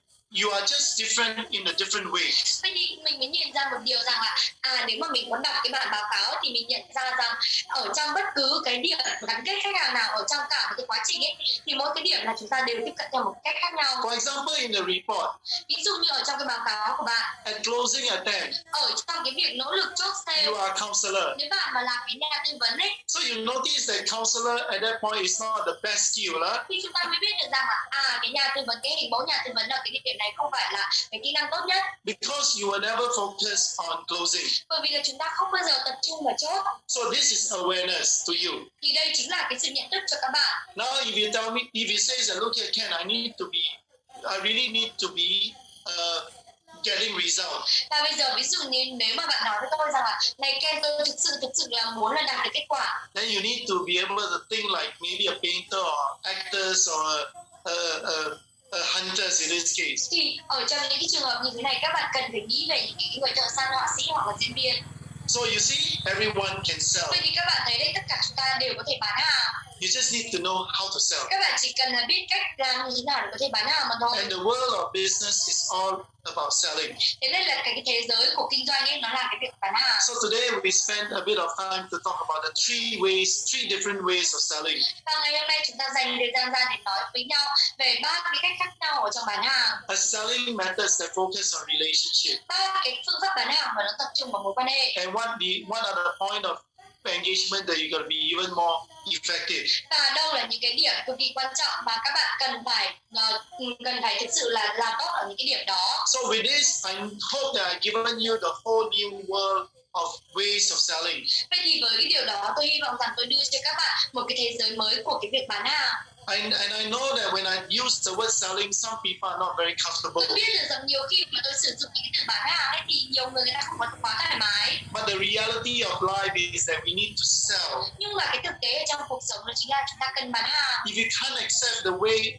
you are just different in a different way. Vậy thì mình mới nhìn ra một điều rằng là nếu mà mình có đọc cái bản báo cáo thì mình nhận ra rằng ở trong bất cứ cái điểm gắn kết khách hàng nào ở trong cả một cái quá trình ấy thì mỗi cái điểm là chúng ta đều tiếp cận theo một cách khác nhau. For example, in the report, Ví dụ như ở trong cái báo cáo của bạn, at closing attempt, ở trong cái việc nỗ lực chốt sale, you are a counselor. nếu bạn mà làm cái nhà tư vấn ấy So you notice that counselor at that point is not the best skill, huh? thì chúng ta mới biết được rằng là cái nhà tư vấn, cái hình mẫu nhà tư vấn ở cái điểm này không phải là cái kỹ năng tốt nhất, Because you will never focus on closing. bởi vì là chúng ta không bao giờ tập trung vào chốt. So this is awareness to you. Thì đây chính là cái sự nhận thức cho các bạn. Now, if you tell me, if you say that, look here, Ken, I really need to be getting result. Và bây giờ ví dụ như nếu mà bạn nói với tôi rằng là này Ken, tôi thực sự là muốn là đạt được kết quả, Then you need to be able to think like maybe a painter or actors or hunters in this case. thì ở trong những cái trường hợp như thế này các bạn cần phải nghĩ về những cái người thợ săn, họa sĩ hoặc là diễn viên. So you see, everyone can sell. Vậy thì các bạn thấy đấy, tất cả chúng ta đều có thể bán hàng. You just need to know how to sell. Các bạn chỉ cần là biết cách làm như thế nào để có thể bán hàng mà thôi. And the world of business is all about selling. Thế nên là cái thế giới của kinh doanh ấy nó là cái việc bán hàng. So today we spend a bit of time to talk about the three different ways of selling. Và ngày hôm nay chúng ta dành thời gian ra để nói với nhau về 3 cái cách khác nhau ở trong bán hàng. A selling methods that focus on relationship. 3 cái phương pháp bán hàng mà nó tập trung vào mối quan hệ. And what are the point of engagement that you're going to be even more effective. Và đâu là những cái điểm cực kỳ quan trọng mà các bạn cần phải thực sự là làm tốt ở những cái điểm đó. So with this, I hope that I've given you the whole new world of ways of selling. Vậy thì với cái điều đó tôi hy vọng rằng tôi đưa cho các bạn một cái thế giới mới của cái việc bán hàng. And I know that when I use the word selling, some people are not very comfortable. Tôi biết được rằng nhiều khi mà tôi sử dụng những cái từ bán hàng ấy thì nhiều người ta không có quá thoải mái. But the reality of life is that we need to sell. Nhưng mà cái thực tế ở trong cuộc sống đó chính là chúng ta cần bán hàng. If you can't accept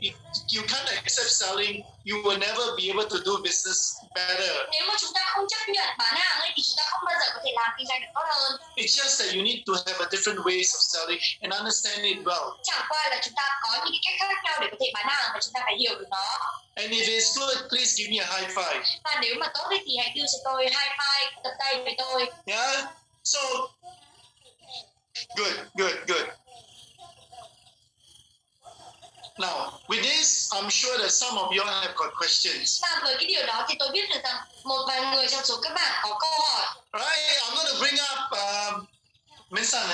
if you can't accept selling, you will never be able to do business better. Nếu mà chúng ta không chấp nhận bán hàng ấy thì chúng ta không bao giờ có thể làm kinh doanh được tốt hơn. It's just that you need to have a different ways of selling and understand it well. Chẳng qua là chúng ta có những cái cách khác nhau để có thể bán hàng và chúng ta phải hiểu được nó. And if it's good, please give me a high five. Và nếu mà tốt thì hãy đưa cho tôi high five, tập tay với tôi. Yeah? So, good. Now, with this, I'm sure that some of you have got questions. Và với cái điều đó thì tôi biết được rằng một vài người trong số các bạn có câu hỏi. Right, I'm going to bring up Minsan,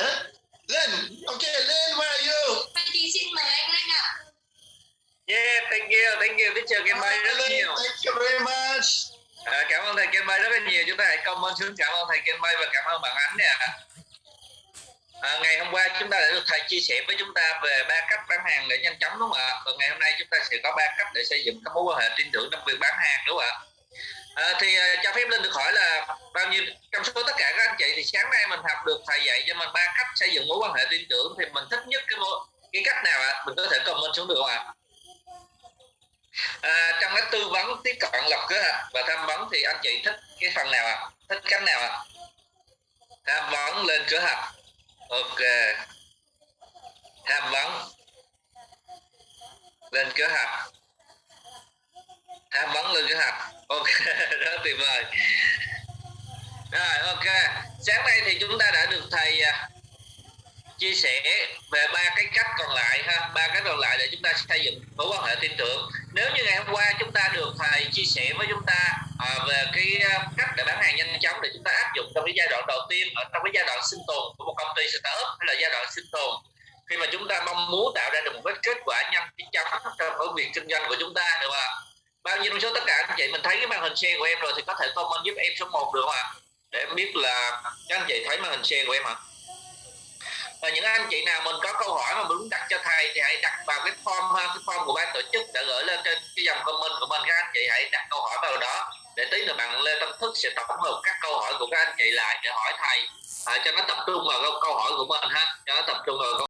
Len. Okay, Len, where are you? Vậy thì xin mời anh Linh ạ. Yeah, thank you, teacher Kenbai rất Len, nhiều. thank you very much. Cảm ơn thầy Kenbai rất là nhiều. Chúng ta hãy comment xuống cảm ơn thầy Kenbai và cảm ơn bạn Ánh nè. Ngày hôm qua chúng ta đã được thầy chia sẻ với chúng ta về 3 cách bán hàng để nhanh chóng đúng không ạ? Và ngày hôm nay chúng ta sẽ có 3 cách để xây dựng các mối quan hệ tin tưởng trong việc bán hàng đúng không ạ? Thì cho phép Linh được hỏi là bao nhiêu trong số tất cả các anh chị thì sáng nay mình học được thầy dạy cho mình 3 cách xây dựng mối quan hệ tin tưởng thì mình thích nhất cái cách nào ạ? Mình có thể comment xuống được không ạ? Trong cái tư vấn, tiếp cận, lập kế hoạch và tham vấn thì anh chị thích cái phần nào ạ? Thích cách nào ạ? Tham vấn, lên kế hoạch. Ok. Tham vấn, lên kế hoạch. Tham vấn, lên kế hoạch. Ok, rất tuyệt vời. Rồi, ok. Sáng nay thì chúng ta đã được thầy chia sẻ về ba cái cách còn lại ha, ba cách còn lại để chúng ta xây dựng mối quan hệ tin tưởng. Nếu như ngày hôm qua chúng ta được thầy chia sẻ với chúng ta về cái cách để bán hàng nhanh chóng để chúng ta áp dụng trong cái giai đoạn đầu tiên, ở trong cái giai đoạn sinh tồn của một công ty startup hay là giai đoạn sinh tồn, khi mà chúng ta mong muốn tạo ra được một cái kết quả nhanh chóng trong cái việc kinh doanh của chúng ta, được không ạ? Bao nhiêu trong số tất cả anh chị mình thấy cái màn hình share của em rồi thì có thể comment giúp em số 1 được không ạ? Để em biết là các anh chị thấy màn hình share của em ạ. Và những anh chị nào mình có câu hỏi mà muốn đặt cho thầy thì hãy đặt vào cái form ha, cái form của ban tổ chức đã gửi lên trên cái dòng comment của mình. Các anh chị hãy đặt câu hỏi vào đó để tí nữa bạn Lê Tâm Thức sẽ tổng hợp các câu hỏi của các anh chị lại để hỏi thầy cho nó tập trung vào câu hỏi của mình ha, cho nó tập trung vào câu